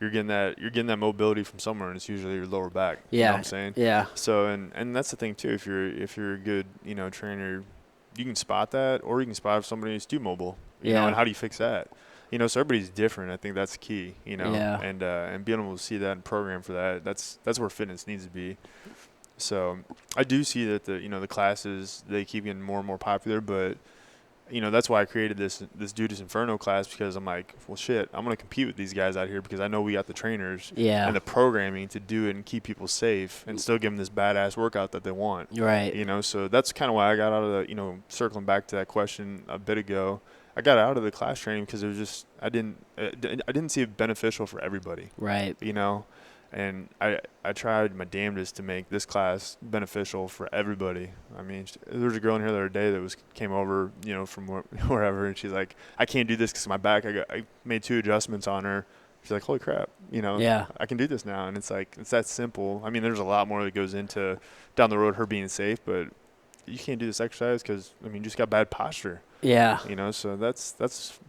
getting that mobility from somewhere, and it's usually your lower back. Yeah, you know what I'm saying. Yeah. So and that's the thing too. If you're a good trainer, you can spot that, or you can spot if somebody's too mobile. You know, and how do you fix that? So everybody's different. I think that's key, and being able to see that and program for that, that's where fitness needs to be. So I do see that the classes, they keep getting more and more popular, but that's why I created this Dudas Inferno class, because I'm like, well, shit, I'm going to compete with these guys out here because I know we got the trainers and the programming to do it and keep people safe and still give them this badass workout that they want. Right. So that's kind of why I got out of the, circling back to that question a bit ago, I got out of the class training because it was just, I didn't see it beneficial for everybody. Right. And I tried my damnedest to make this class beneficial for everybody. I mean, there was a girl in here the other day that came over, from wherever, and she's like, I can't do this because my back. I made 2 adjustments on her. She's like, holy crap, I can do this now. And it's like, it's that simple. I mean, there's a lot more that goes into down the road her being safe, but you can't do this exercise because, I mean, you just got bad posture. Yeah. So that's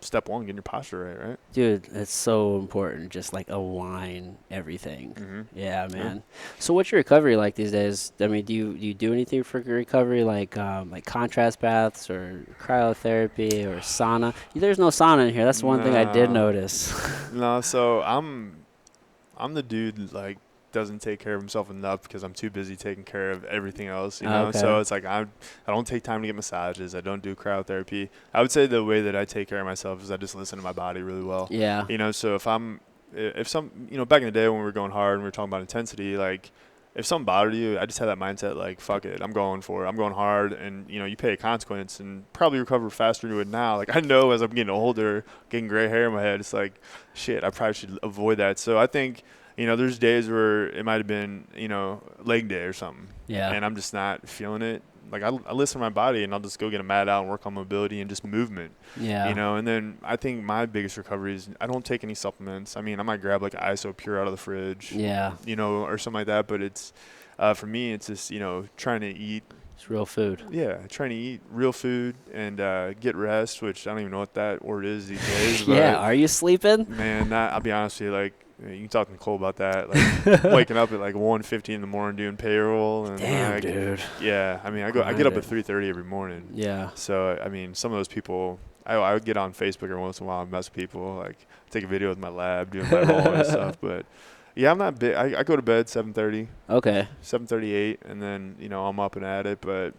step one, getting your posture right? Dude, it's so important. Just like align everything. Mm-hmm. Yeah, man. Yeah. So what's your recovery like these days? I mean, do you do anything for recovery, like contrast baths or cryotherapy or sauna? There's no sauna in here. That's one thing I did notice. No, so I'm the dude like doesn't take care of himself enough because I'm too busy taking care of everything else, Okay. So it's like I don't take time to get massages. I don't do cryotherapy. I would say the way that I take care of myself is I just listen to my body really well. Yeah. So if back in the day when we were going hard and we were talking about intensity, like if something bothered you, I just had that mindset like, fuck it, I'm going for it. I'm going hard, and you pay a consequence and probably recover faster than you would now. Like I know as I'm getting older, getting gray hair in my head, it's like, shit, I probably should avoid that. So I think there's days where it might have been, leg day or something. Yeah. And I'm just not feeling it. Like I listen to my body, and I'll just go get a mat out and work on mobility and just movement. Yeah. And then I think my biggest recovery is I don't take any supplements. I mean, I might grab like ISO Pure out of the fridge. Yeah. Or something like that. But it's, for me, it's just, trying to eat. It's real food. Yeah, trying to eat real food and get rest, which I don't even know what that word is these days. But yeah. Are you sleeping? Man, I'll be honest with you, like, you can talk to Nicole about that. Like waking up at like 1:50 in the morning doing payroll. And damn, dude. Yeah, I mean, I get up at 3:30 every morning. Yeah. So I mean, some of those people, I would get on Facebook every once in a while and mess with people, like take a video with my lab doing my roll and stuff. But yeah, I'm not big. I go to bed 7:30. Okay. 7:38, and then I'm up and at it. But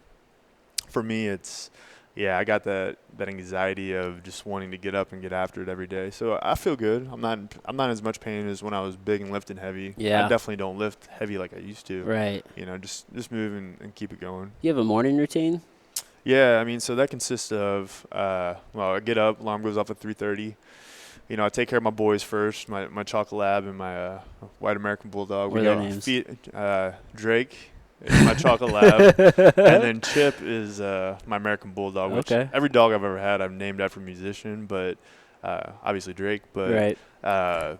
for me, it's. Yeah, I got that anxiety of just wanting to get up and get after it every day. So I feel good. I'm not in as much pain as when I was big and lifting heavy. Yeah. I definitely don't lift heavy like I used to. Right. Just move and keep it going. You have a morning routine? Yeah, I mean, so that consists of I get up, alarm goes off at 3:30. I take care of my boys first, my chocolate lab and my white American bulldog. What are their names? Drake. It's my chocolate lab, and then Chip is my American bulldog. Which every dog I've ever had, I've named after a musician, but obviously Drake. But right.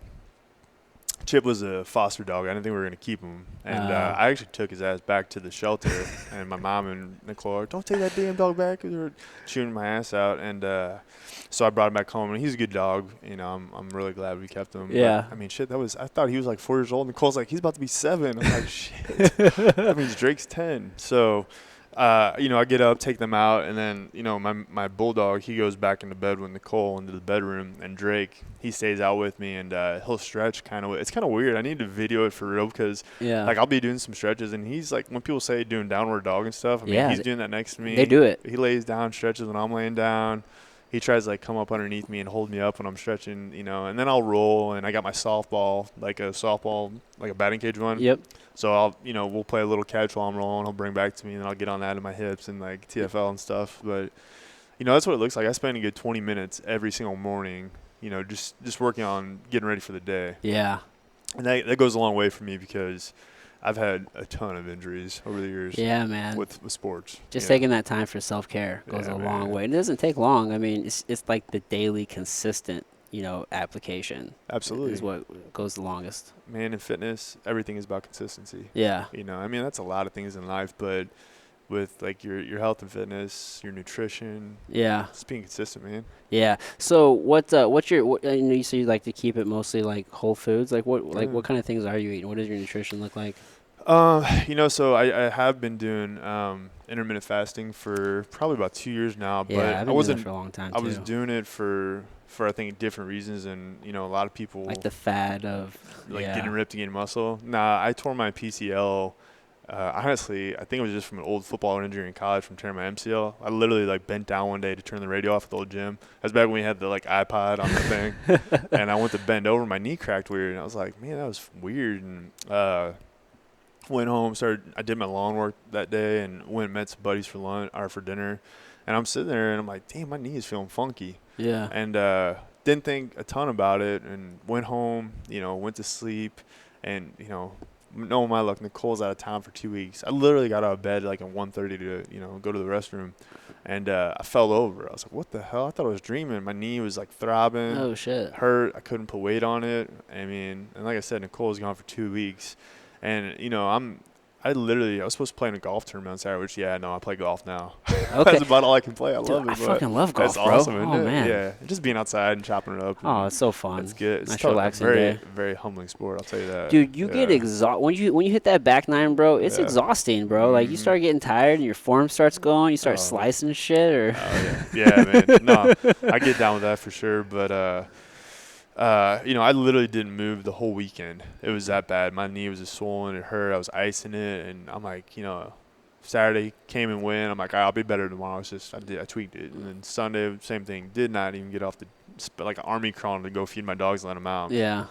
Chip was a foster dog. I didn't think we were gonna keep him, and I actually took his ass back to the shelter. And my mom and Nicole are, don't take that damn dog back. They were chewing my ass out, and so I brought him back home. And he's a good dog. I'm really glad we kept him. Yeah. But, I mean, shit. I thought he was like 4 years old. Nicole's like, he's about to be 7. I'm like, shit. That means Drake's 10. So, I get up, take them out, and then, my bulldog, he goes back into bed with Nicole into the bedroom, and Drake, he stays out with me, and he'll stretch kind of. It's kind of weird. I need to video it for real because, like, I'll be doing some stretches, and he's like, when people say doing downward dog and stuff, I mean, he's doing that next to me. They do it. He lays down, stretches when I'm laying down. He tries to, like, come up underneath me and hold me up when I'm stretching, and then I'll roll, and I got my softball, like a batting cage one. Yep. So I'll, we'll play a little catch while I'm rolling. He'll bring back to me, and then I'll get on that in my hips and, like, TFL and stuff. But, that's what it looks like. I spend a good 20 minutes every single morning, just working on getting ready for the day. Yeah. And that goes a long way for me because I've had a ton of injuries over the years. Yeah, man. With sports. Just taking that time for self-care goes a long way. And it doesn't take long. I mean, it's like the daily consistent, application. Absolutely. Is what goes the longest. Man, in fitness, everything is about consistency. Yeah. I mean, that's a lot of things in life, but with, like, your health and fitness, your nutrition. Yeah. Just being consistent, man. Yeah. So what's your you say you like to keep it mostly like whole foods. Like what kind of things are you eating? What does your nutrition look like? So I have been doing intermittent fasting for probably about 2 years now, but I've been doing it for a long time too. I was doing it for I think different reasons, and a lot of people like the fad of getting ripped and getting muscle. Nah, I tore my PCL. Honestly, I think it was just from an old football injury in college from tearing my MCL. I literally, like, bent down one day to turn the radio off at the old gym. That was back when we had the, like, iPod on the thing. And I went to bend over. My knee cracked weird. And I was like, man, that was weird. And went home, I did my lawn work that day and went and met some buddies for lunch or for dinner. And I'm sitting there and I'm like, damn, my knee is feeling funky. Yeah. And didn't think a ton about it and went home, went to sleep. And, knowing my luck, Nicole's out of town for 2 weeks. I literally got out of bed like at 1:30 to, go to the restroom. And I fell over. I was like, what the hell? I thought I was dreaming. My knee was, like, throbbing. Oh, shit. Hurt. I couldn't put weight on it. I mean, and like I said, Nicole's gone for 2 weeks. And, I was supposed to play in a golf tournament on Saturday, which, I play golf now. Okay. That's about all I can play. I love it. I fucking love golf, that's bro. awesome, isn't it? Man. Yeah. Just being outside and chopping it up. Oh, it's so fun. It's good. It's nice relaxing day. Very humbling sport, I'll tell you that. Dude, you get exhausted. When you hit that back nine, bro, it's exhausting, bro. Like, you start getting tired and your form starts going. You start slicing shit. Or yeah, man. No, I get down with that for sure. But, I literally didn't move the whole weekend. It was that bad. My knee was just swollen. It hurt. I was icing it. And I'm like, Saturday came and went. I'm like, I'll be better tomorrow. It's just I tweaked it. And then Sunday, same thing. Did not even get off like an army crawling to go feed my dogs and let them out. Yeah.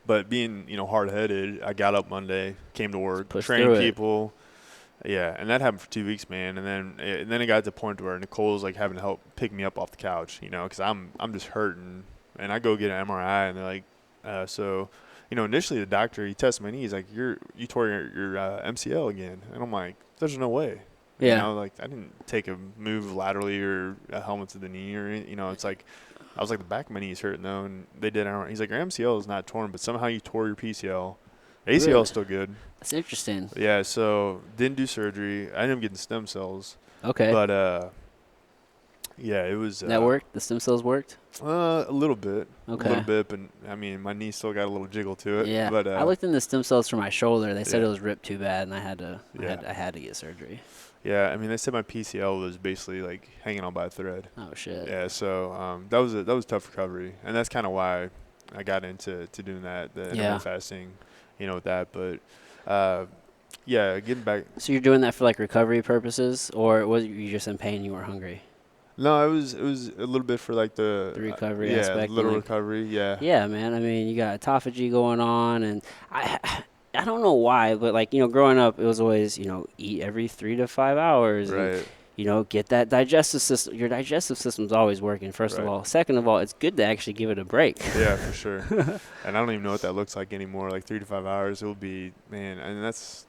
But being, hard-headed, I got up Monday, came to work, Pushed trained people. Yeah, and that happened for 2 weeks, man. And then it got to the point where Nicole's, like, having to help pick me up off the couch, because I'm just hurting. And I go get an MRI, and they're like, so, initially the doctor, he tested my knee. He's like, you tore your MCL again. And I'm like, there's no way. Yeah. Like, I didn't take a move laterally or a helmet to the knee or anything. It's like, I was like, the back of my knee is hurting, though. And they did MRI. He's like, your MCL is not torn, but somehow you tore your PCL. ACL really? is still good. That's interesting. Yeah, so didn't do surgery. I ended up getting stem cells. Okay. But, yeah, it was. That worked? The stem cells worked? A little bit. Okay. A little bit, but I mean, my knee still got a little jiggle to it. Yeah. But I looked in the stem cells for my shoulder. They said it was ripped too bad, and I had to get surgery. Yeah, I mean, they said my PCL was basically like hanging on by a thread. Oh shit. Yeah, so that was tough recovery, and that's kind of why I got into doing the intermittent fasting, with that. But yeah, getting back. So you're doing that for like recovery purposes, or was you just in pain? And you were hungry. No, it was a little bit for like the recovery aspect. Yeah, little recovery. Yeah. Yeah, man. I mean, you got autophagy going on, and I don't know why, but like growing up, it was always eat every 3 to 5 hours. Right. And, get that digestive system. Your digestive system's always working. First of all, second of all, it's good to actually give it a break. Yeah, for sure. And I don't even know what that looks like anymore. Like 3 to 5 hours, it will be and that's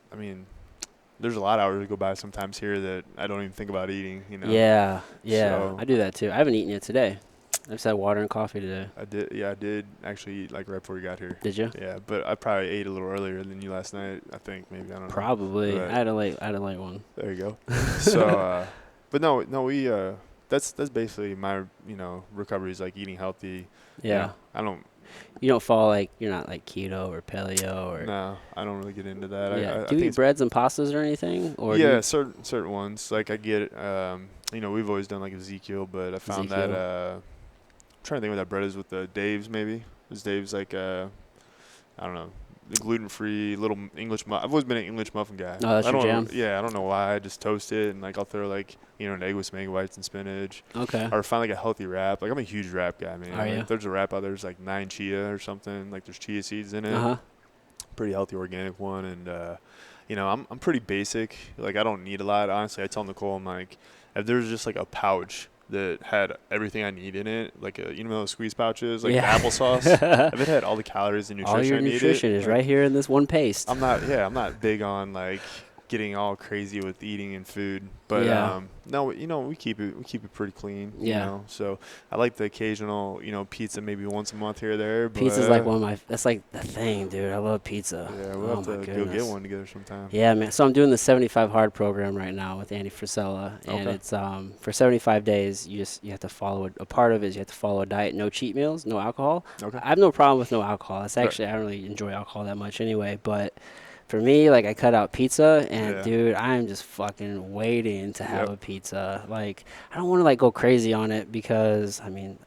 there's a lot of hours that go by sometimes here that I don't even think about eating, Yeah. So, I do that too. I haven't eaten it today. I just had water and coffee today. I did actually eat like right before you got here. Did you? Yeah, but I probably ate a little earlier than you last night, I think, maybe. I don't know. Probably. But I had a late one. There you go. So, but no, we, that's basically my, recovery is like eating healthy. Yeah. I don't, You don't follow like you're not like keto or paleo or. No, I don't really get into that. Yeah. I Do you think eat breads and pastas or anything? Or yeah, certain ones. Like I get, we've always done like Ezekiel, but I found that I'm trying to think what that bread is with the Dave's maybe. Is Dave's like I don't know, the gluten-free little English muffin. I've always been an English muffin guy. Oh, that's your jam? Yeah, I don't know why. I just toast it and like I'll throw like an egg with some egg whites and spinach. Okay. Or find like a healthy wrap. Like I'm a huge wrap guy, man. Are you? Like, there's a wrap out there. There's like 9 chia or something. Like there's chia seeds in it. Pretty healthy organic one, and I'm pretty basic. Like I don't need a lot. Honestly, I tell Nicole, I'm like, if there's just like a pouch that had everything I need in it, like those squeeze pouches, like the applesauce. If it had all the calories and nutrition all your I needed, nutrition is right here in this one paste. I'm not big on like getting all crazy with eating and food, but no, we keep it pretty clean. So I like the occasional pizza maybe once a month here or there. But pizza's like that's like the thing, dude. I love pizza. Yeah, we'll have to go get one together sometime. Yeah, man. So I'm doing the 75 hard program right now with Andy Frisella, and it's for 75 days. You have to follow a part of it is you have to follow a diet, no cheat meals, no alcohol. Okay. I have no problem with no alcohol. It's actually I don't really enjoy alcohol that much anyway, but. For me, like, I cut out pizza, and, dude, I'm just fucking waiting to have a pizza. Like, I don't want to, like, go crazy on it because, I mean,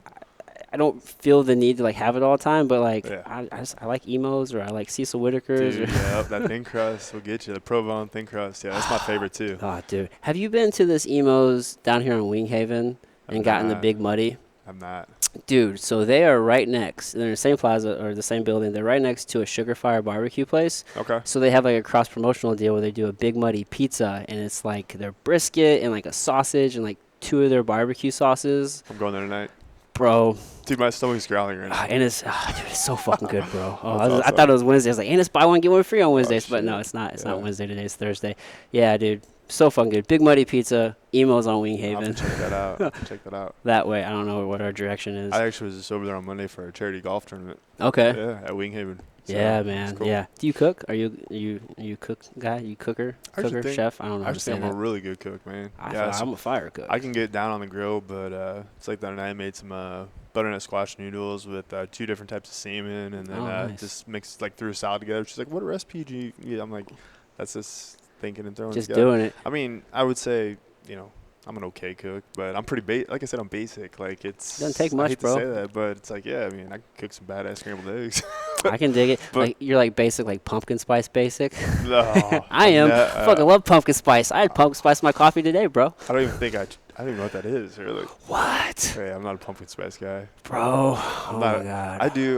I don't feel the need to, like, have it all the time. But, like, I like Emos or I like Cecil Whitaker's. Dude, that thin crust will get you. The provolone thin crust. Yeah, that's my favorite, too. Oh, dude. Have you been to this Emos down here in Winghaven and gotten the Big Muddy? I'm not. Dude, so they are right next. They're in the same plaza or the same building. They're right next to a Sugar Fire barbecue place. Okay. So they have like a cross-promotional deal where they do a Big Muddy pizza, and it's like their brisket and like a sausage and like 2 of their barbecue sauces. I'm going there tonight. Bro. Dude, my stomach's growling right now. And it's so fucking good, bro. Awesome. I thought it was Wednesday. I was like, and it's buy one, get one free on Wednesdays. Shit. But no, it's not. It's not Wednesday today. It's Thursday. Yeah, dude. So fucking good. Big Muddy pizza. Emos on Winghaven. I'll have to check that out. That way. I don't know what our direction is. I actually was just over there on Monday for a charity golf tournament. Okay. Yeah, at Winghaven. So yeah, man. cool. Yeah. Do you cook? Are you cook guy? You cooker? Chef? I don't know. I think I'm a really good cook, man. I'm a fire cook. I can get down on the grill, but it's like the other night I made some butternut squash noodles with 2 different types of salmon, and then nice. just mixed like threw a salad together. She's like, "What recipe do you?" Yeah, I'm like, "That's just thinking and throwing just together." Doing it. I mean, I would say I'm an okay cook, but I'm pretty like I said, I'm basic. Like doesn't take much, I hate bro. to say that, but it's like I mean, I can cook some badass scrambled eggs. I can dig it. Like you're like basic, like pumpkin spice basic. No, I am. Fucking love pumpkin spice. I had pumpkin spice in my coffee today, bro. I don't even know what that is, really. What? Hey, I'm not a pumpkin spice guy. Bro. My God. I do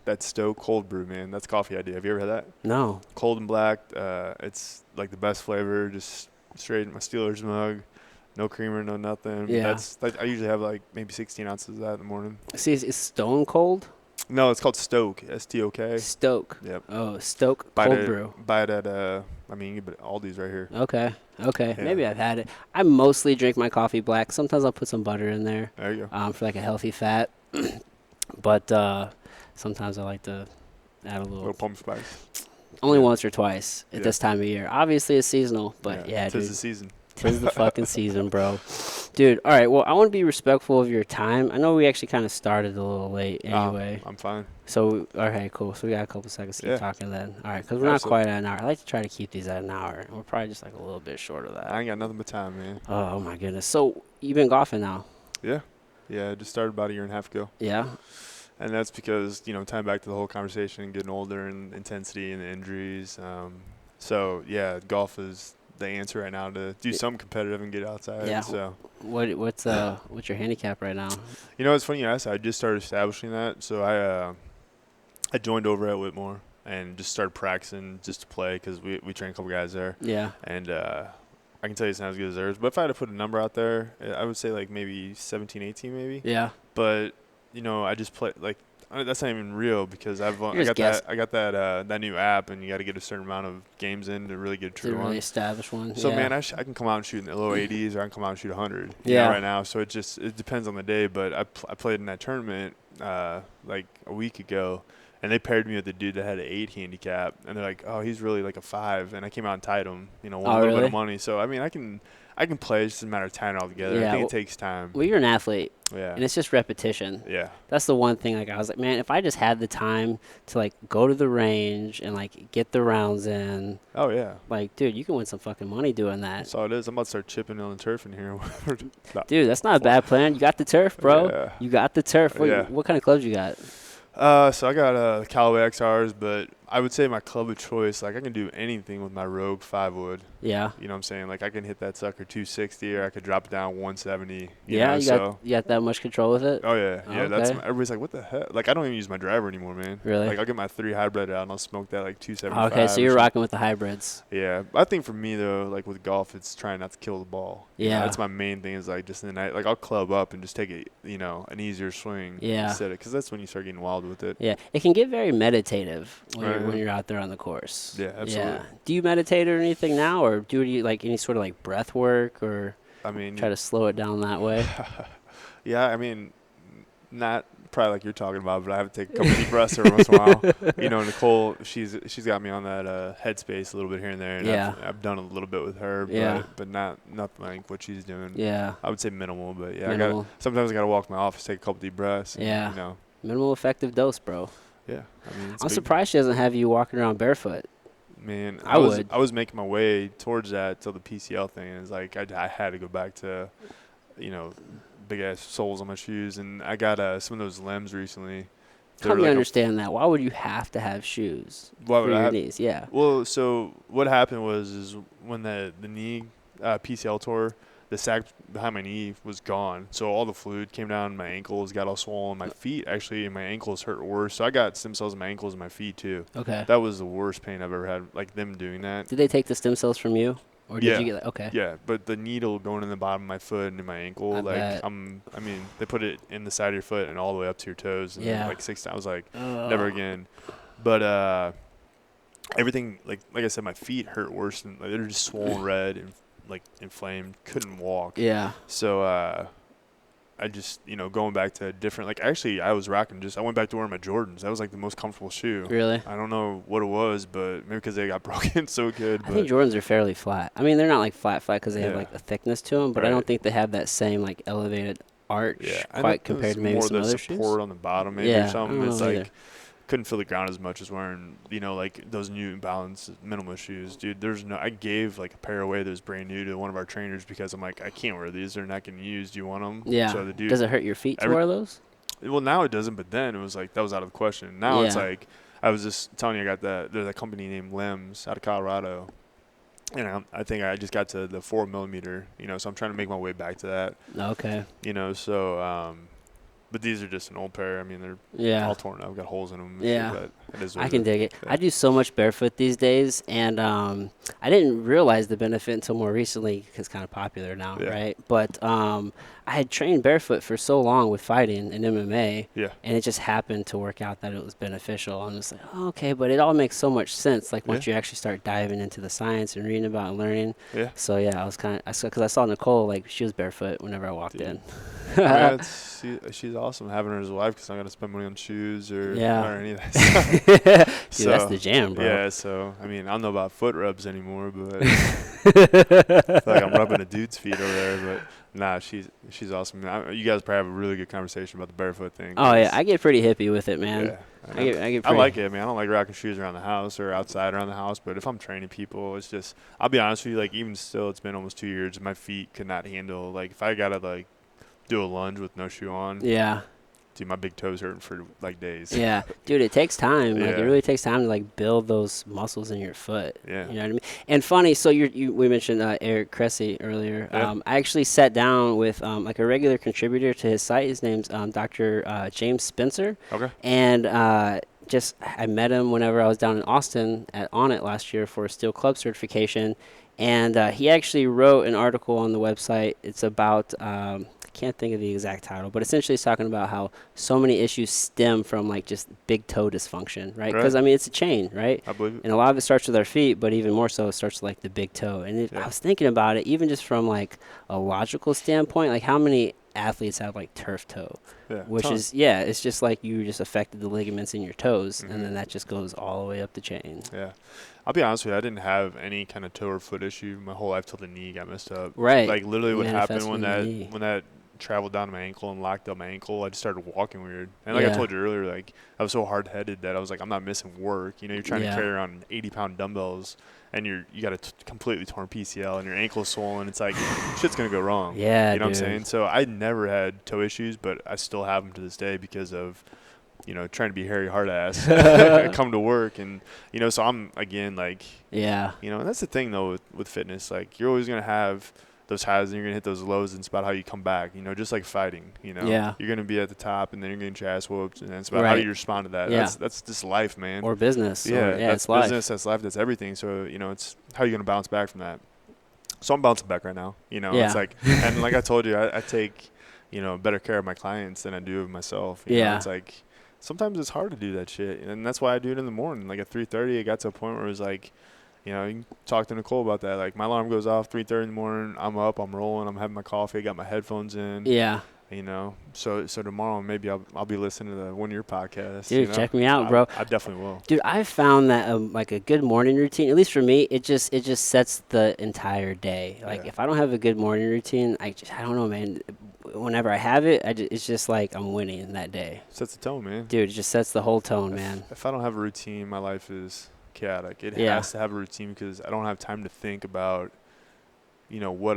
that Stoke cold brew, man. That's coffee I do. Have you ever had that? No. Cold and black. It's like the best flavor. Just straight in my Steelers mug. No creamer, no nothing. Yeah. I usually have like maybe 16 ounces of that in the morning. See, is Stone Cold? No, it's called Stoke. STOK. Stoke. Yep. Oh, Stoke cold brew. Buy it at Aldi's right here. Okay. Yeah. Maybe I've had it. I mostly drink my coffee black. Sometimes I'll put some butter in there. There you go. For like a healthy fat. But sometimes I like to add a little pumpkin spice. Only once or twice at this time of year. Obviously, it's seasonal, but yeah, dude. Tis the season. Tis the fucking season, bro. Dude, all right. Well, I want to be respectful of your time. I know we actually kind of started a little late anyway. I'm fine. So, okay, cool. So we got a couple seconds to keep talking then. All right, because we're not quite at an hour. I like to try to keep these at an hour. We're probably just like a little bit short of that. I ain't got nothing but time, man. Oh, my goodness. So you've been golfing now? Yeah. Yeah, I just started about a year and a half ago. Yeah? And that's because, tying back to the whole conversation, getting older and intensity and the injuries. So, yeah, golf is the answer right now to do something competitive and get outside. Yeah. So what's your handicap right now? It's funny you asked. I just started establishing that. So I joined over at Whitmore and just started practicing just to play because we train a couple guys there. Yeah. And I can tell you it's not as good as theirs. But if I had to put a number out there, I would say like maybe 17, 18 maybe. Yeah. But I just play like that's not even real because I got that new app, and you got to get a certain amount of games in to really get a true one. Really establish one. So man, I can come out and shoot in the low 80s, or I can come out and shoot 100. Right now, so it depends on the day. But I played in that tournament like a week ago, and they paired me with a dude that had an 8 handicap, and they're like, oh, he's really like a 5, and I came out and tied him. Won a little bit of money. So I mean, I can I can play. It's just a matter of tying it all together. Yeah, I think it takes time. Well, you're an athlete. Yeah. And it's just repetition. Yeah. That's the one thing. Like, I was like, man, if I just had the time to, like, go to the range and, like, get the rounds in. Oh, yeah. Like, dude, you can win some fucking money doing that. That's all it is. I'm about to start chipping on the turf in here. Dude, that's not a bad plan. You got the turf, bro. Yeah. You got the turf. What kind of clubs you got? So I got Callaway XRs, but I would say my club of choice, like I can do anything with my Rogue 5-wood. Yeah. You know what I'm saying? Like I can hit that sucker 260 or I could drop it down 170. You got that much control with it? Oh, yeah. Yeah, okay. Everybody's like, what the heck? Like I don't even use my driver anymore, man. Really? Like I'll get my 3 hybrid out and I'll smoke that like 275. Okay, so you're rocking with the hybrids. Yeah. I think for me, though, like with golf, it's trying not to kill the ball. Yeah. That's my main thing is like just in the night. Like I'll club up and just take it, an easier swing. Yeah. Instead of, because that's when you start getting wild with it. Yeah. It can get very meditative when you're out there on the course. Yeah, absolutely. Yeah. Do you meditate or anything now, or do you like any sort of like breath work, or try to slow it down that way? Yeah, I mean, not probably like you're talking about, but I have to take a couple deep breaths every once in a while. Nicole, she's got me on that headspace a little bit here and there, and I've done a little bit with her, but not nothing like what she's doing. Yeah, I would say minimal, but sometimes I gotta walk my office, take a couple deep breaths. And, minimal effective dose, bro. Yeah, I mean, I'm surprised she doesn't have you walking around barefoot. Man, I was making my way towards that till the PCL thing. It's like I had to go back to, big ass soles on my shoes, and I got some of those limbs recently. Help me understand that. Why would you have to have shoes for your knees? Yeah. Well, so what happened was when the knee PCL tore, the sac behind my knee was gone. So all the fluid came down my ankles, got all swollen. My feet, actually, my ankles hurt worse. So I got stem cells in my ankles and my feet, too. Okay. That was the worst pain I've ever had, like them doing that. Did they take the stem cells from you? Or did you get that? Okay. Yeah, but the needle going in the bottom of my foot and in my ankle, they put it in the side of your foot and all the way up to your toes. And like 6 times. I was like, never again. But everything, like I said, my feet hurt worse. And they're just swollen red and like inflamed, couldn't walk. Yeah. So I just, going back to different, like actually I was rocking I went back to wearing my Jordans. That was like the most comfortable shoe. Really? I don't know what it was, but maybe because they got broken so good. I think Jordans are fairly flat. I mean, they're not like flat because they have like a thickness to them, but I don't think they have that same like elevated arch quite compared to maybe some other shoes. More the support on the bottom maybe or something. It's like, either. Couldn't feel the ground as much as wearing, like those New Balance minimalist shoes, dude. I gave like a pair away that was brand new to one of our trainers because I'm like, I can't wear these. They're not getting used. Do you want them? Yeah. So the dude, does it hurt your feet to wear those? Well, now it doesn't, but then it was like, that was out of the question. Now it's like, I was just telling you, there's a company named Limbs out of Colorado. And I think I just got to the 4mm, so I'm trying to make my way back to that. Okay. But these are just an old pair. I mean, they're all torn up, got holes in them. Yeah, but I can dig it. Yeah. I do so much barefoot these days, and I didn't realize the benefit until more recently because it's kind of popular now, right? But I had trained barefoot for so long with fighting and MMA, and it just happened to work out that it was beneficial. I'm just like, oh, okay, but it all makes so much sense, like once you actually start diving into the science and reading about and learning. Yeah. So, I was because I saw Nicole, like, she was barefoot whenever I walked in. She's awesome having her as a wife because I'm going to spend money on shoes or any of that stuff. Dude, that's the jam, bro. Yeah, so, I mean, I don't know about foot rubs anymore, but I feel like I'm rubbing a dude's feet over there. But, nah, she's awesome. You guys probably have a really good conversation about the barefoot thing. Oh, yeah. I get pretty hippie with it, man. Yeah. I like it, man. I don't like rocking shoes around the house or outside around the house, but if I'm training people, it's just, I'll be honest with you, like, even still, it's been almost 2 years, my feet could not handle, like, if I got to, like, do a lunge with no shoe on. Yeah. Dude, my big toes hurting for like days. Yeah. Dude, it takes time. Like it really takes time to like build those muscles in your foot. Yeah. You know what I mean? And funny, so we mentioned Eric Cressy earlier. Yeah. I actually sat down with like a regular contributor to his site. His name's Dr. James Spencer. Okay. And I met him whenever I was down in Austin at On It last year for a Steel Club certification. And he actually wrote an article on the website. It's about can't think of the exact title, but essentially it's talking about how so many issues stem from like just big toe dysfunction, right? Because I mean it's a chain, right? I believe it. And a lot of it starts with our feet, but even more so it starts with like the big toe. And I was thinking about it, even just from like a logical standpoint, like how many athletes have like turf toe, Yeah, which is it's just like you just affected the ligaments in your toes, and then that just goes all the way up the chain. Yeah, I'll be honest with you, I didn't have any kind of toe or foot issue my whole life till the knee got messed up. Right. Like literally, what happened when that traveled down my ankle and locked up my ankle, I just started walking weird. And like I told you earlier, like I was so hard-headed that I was like, I'm not missing work. You know, you're trying to carry around 80-pound dumbbells, and you got a completely torn PCL, and your ankle's swollen. It's like shit's gonna go wrong. Yeah, you know what I'm saying? So I never had toe issues, but I still have them to this day because of, you know, trying to be hairy hard ass, come to work, and you know, so I'm again like, you know, and that's the thing though with fitness, like you're always gonna have those highs and you're gonna hit those lows, and it's about how you come back, you know, just like fighting, you know, you're gonna be at the top and then you're gonna get your ass whooped, and it's about how you respond to that. That's just life, man. Or business. That's business, life. That's life, that's everything. So, you know, it's how you're gonna bounce back from that. So I'm bouncing back right now, you know. It's like, and like I told you, I take, you know, better care of my clients than I do of myself. You know? It's like sometimes it's hard to do that shit, and that's why I do it in the morning. Like at 3:30, it got to a point where it was like, you know, you can talk to Nicole about that. Like my alarm goes off 3:30 in the morning. I'm up. I'm rolling. I'm having my coffee. I got my headphones in. Yeah. You know, so tomorrow maybe I'll be listening to one of your podcasts. Dude, you know? check me out, bro. I definitely will. Dude, I've found that like a good morning routine, at least for me, it just sets the entire day. Like if I don't have a good morning routine, I don't know, man. Whenever I have it, it's just like I'm winning that day. Sets the tone, man. Dude, it just sets the whole tone, man. If I don't have a routine, my life is chaotic. It has to have a routine because I don't have time to think about, you know, what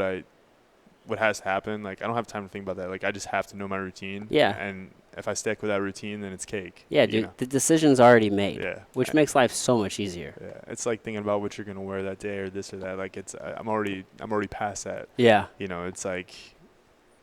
has to happen. Like I don't have time to think about that. Like I just have to know my routine. Yeah. And if I stick with that routine, then it's cake. Yeah, dude. The decision's already made. Yeah. Which makes life so much easier. Yeah. It's like thinking about what you're gonna wear that day or this or that. Like I'm already past that. Yeah. You know, it's like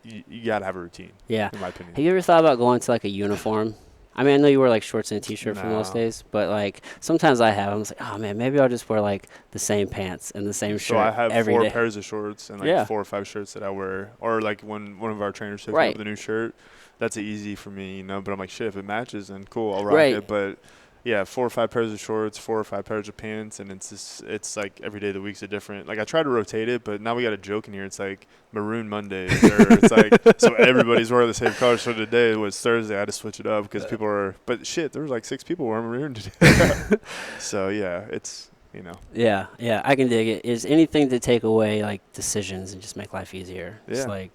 you gotta have a routine. Yeah. In my opinion. Have you ever thought about going to like a uniform? I mean, I know you wear like shorts and a t-shirt for most days, but like sometimes I have. I'm just like, oh man, maybe I'll just wear like the same pants and the same shirt. So I have every 4 day. pairs of shorts and like 4 or 5 shirts that I wear. Or like when one of our trainers picks up the new shirt, that's easy for me, you know. But I'm like, shit, if it matches, then cool, I'll rock it. But yeah, 4 or 5 pairs of shorts, 4 or 5 pairs of pants, and it's like every day of the week's a different. Like I try to rotate it, but now we got a joke in here. It's like Maroon Mondays, or it's like so everybody's wearing the same color. So today was Thursday, I had to switch it up because people are. But shit, there was like 6 people wearing maroon today. So yeah, it's you know. Yeah, I can dig it. Is anything to take away like decisions and just make life easier? Yeah. It's like,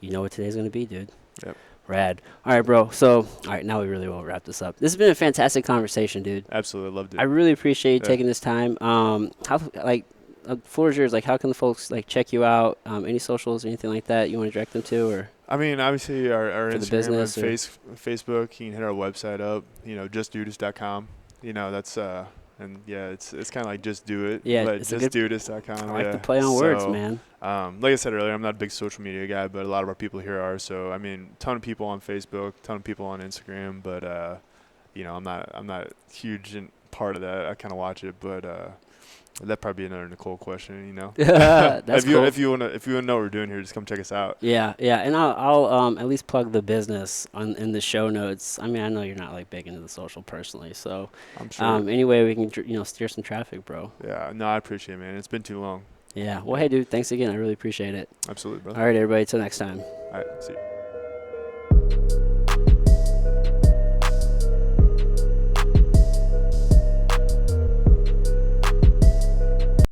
you know what today's gonna be, dude. Yep. Rad. All right, bro. So, all right, now we really will wrap this up. This has been a fantastic conversation, dude. Absolutely, loved it. I really appreciate you taking this time. How like, floor is yours. Like, how can the folks like check you out? Any socials, anything like that you want to direct them to, or? I mean, obviously our Instagram and Facebook. You can hit our website up. You know, justdudas.com. You know, that's and yeah, it's kind of like just do it. Yeah, but justdudas.com. I like to play on words, man. Like I said earlier, I'm not a big social media guy, but a lot of our people here are. So I mean, ton of people on Facebook, ton of people on Instagram, but you know, I'm not huge in part of that. I kind of watch it, but that'd probably be another Nicole question, you know. That's cool. If you wanna know what we're doing here, just come check us out. Yeah, and I'll at least plug the business in the show notes. I mean, I know you're not like big into the social personally, so I'm sure. Anyway, we can steer some traffic, bro. Yeah, no, I appreciate it, man. It's been too long. Yeah. Well, hey, dude, thanks again. I really appreciate it. Absolutely, brother. All right, everybody. Till next time. All right. See you.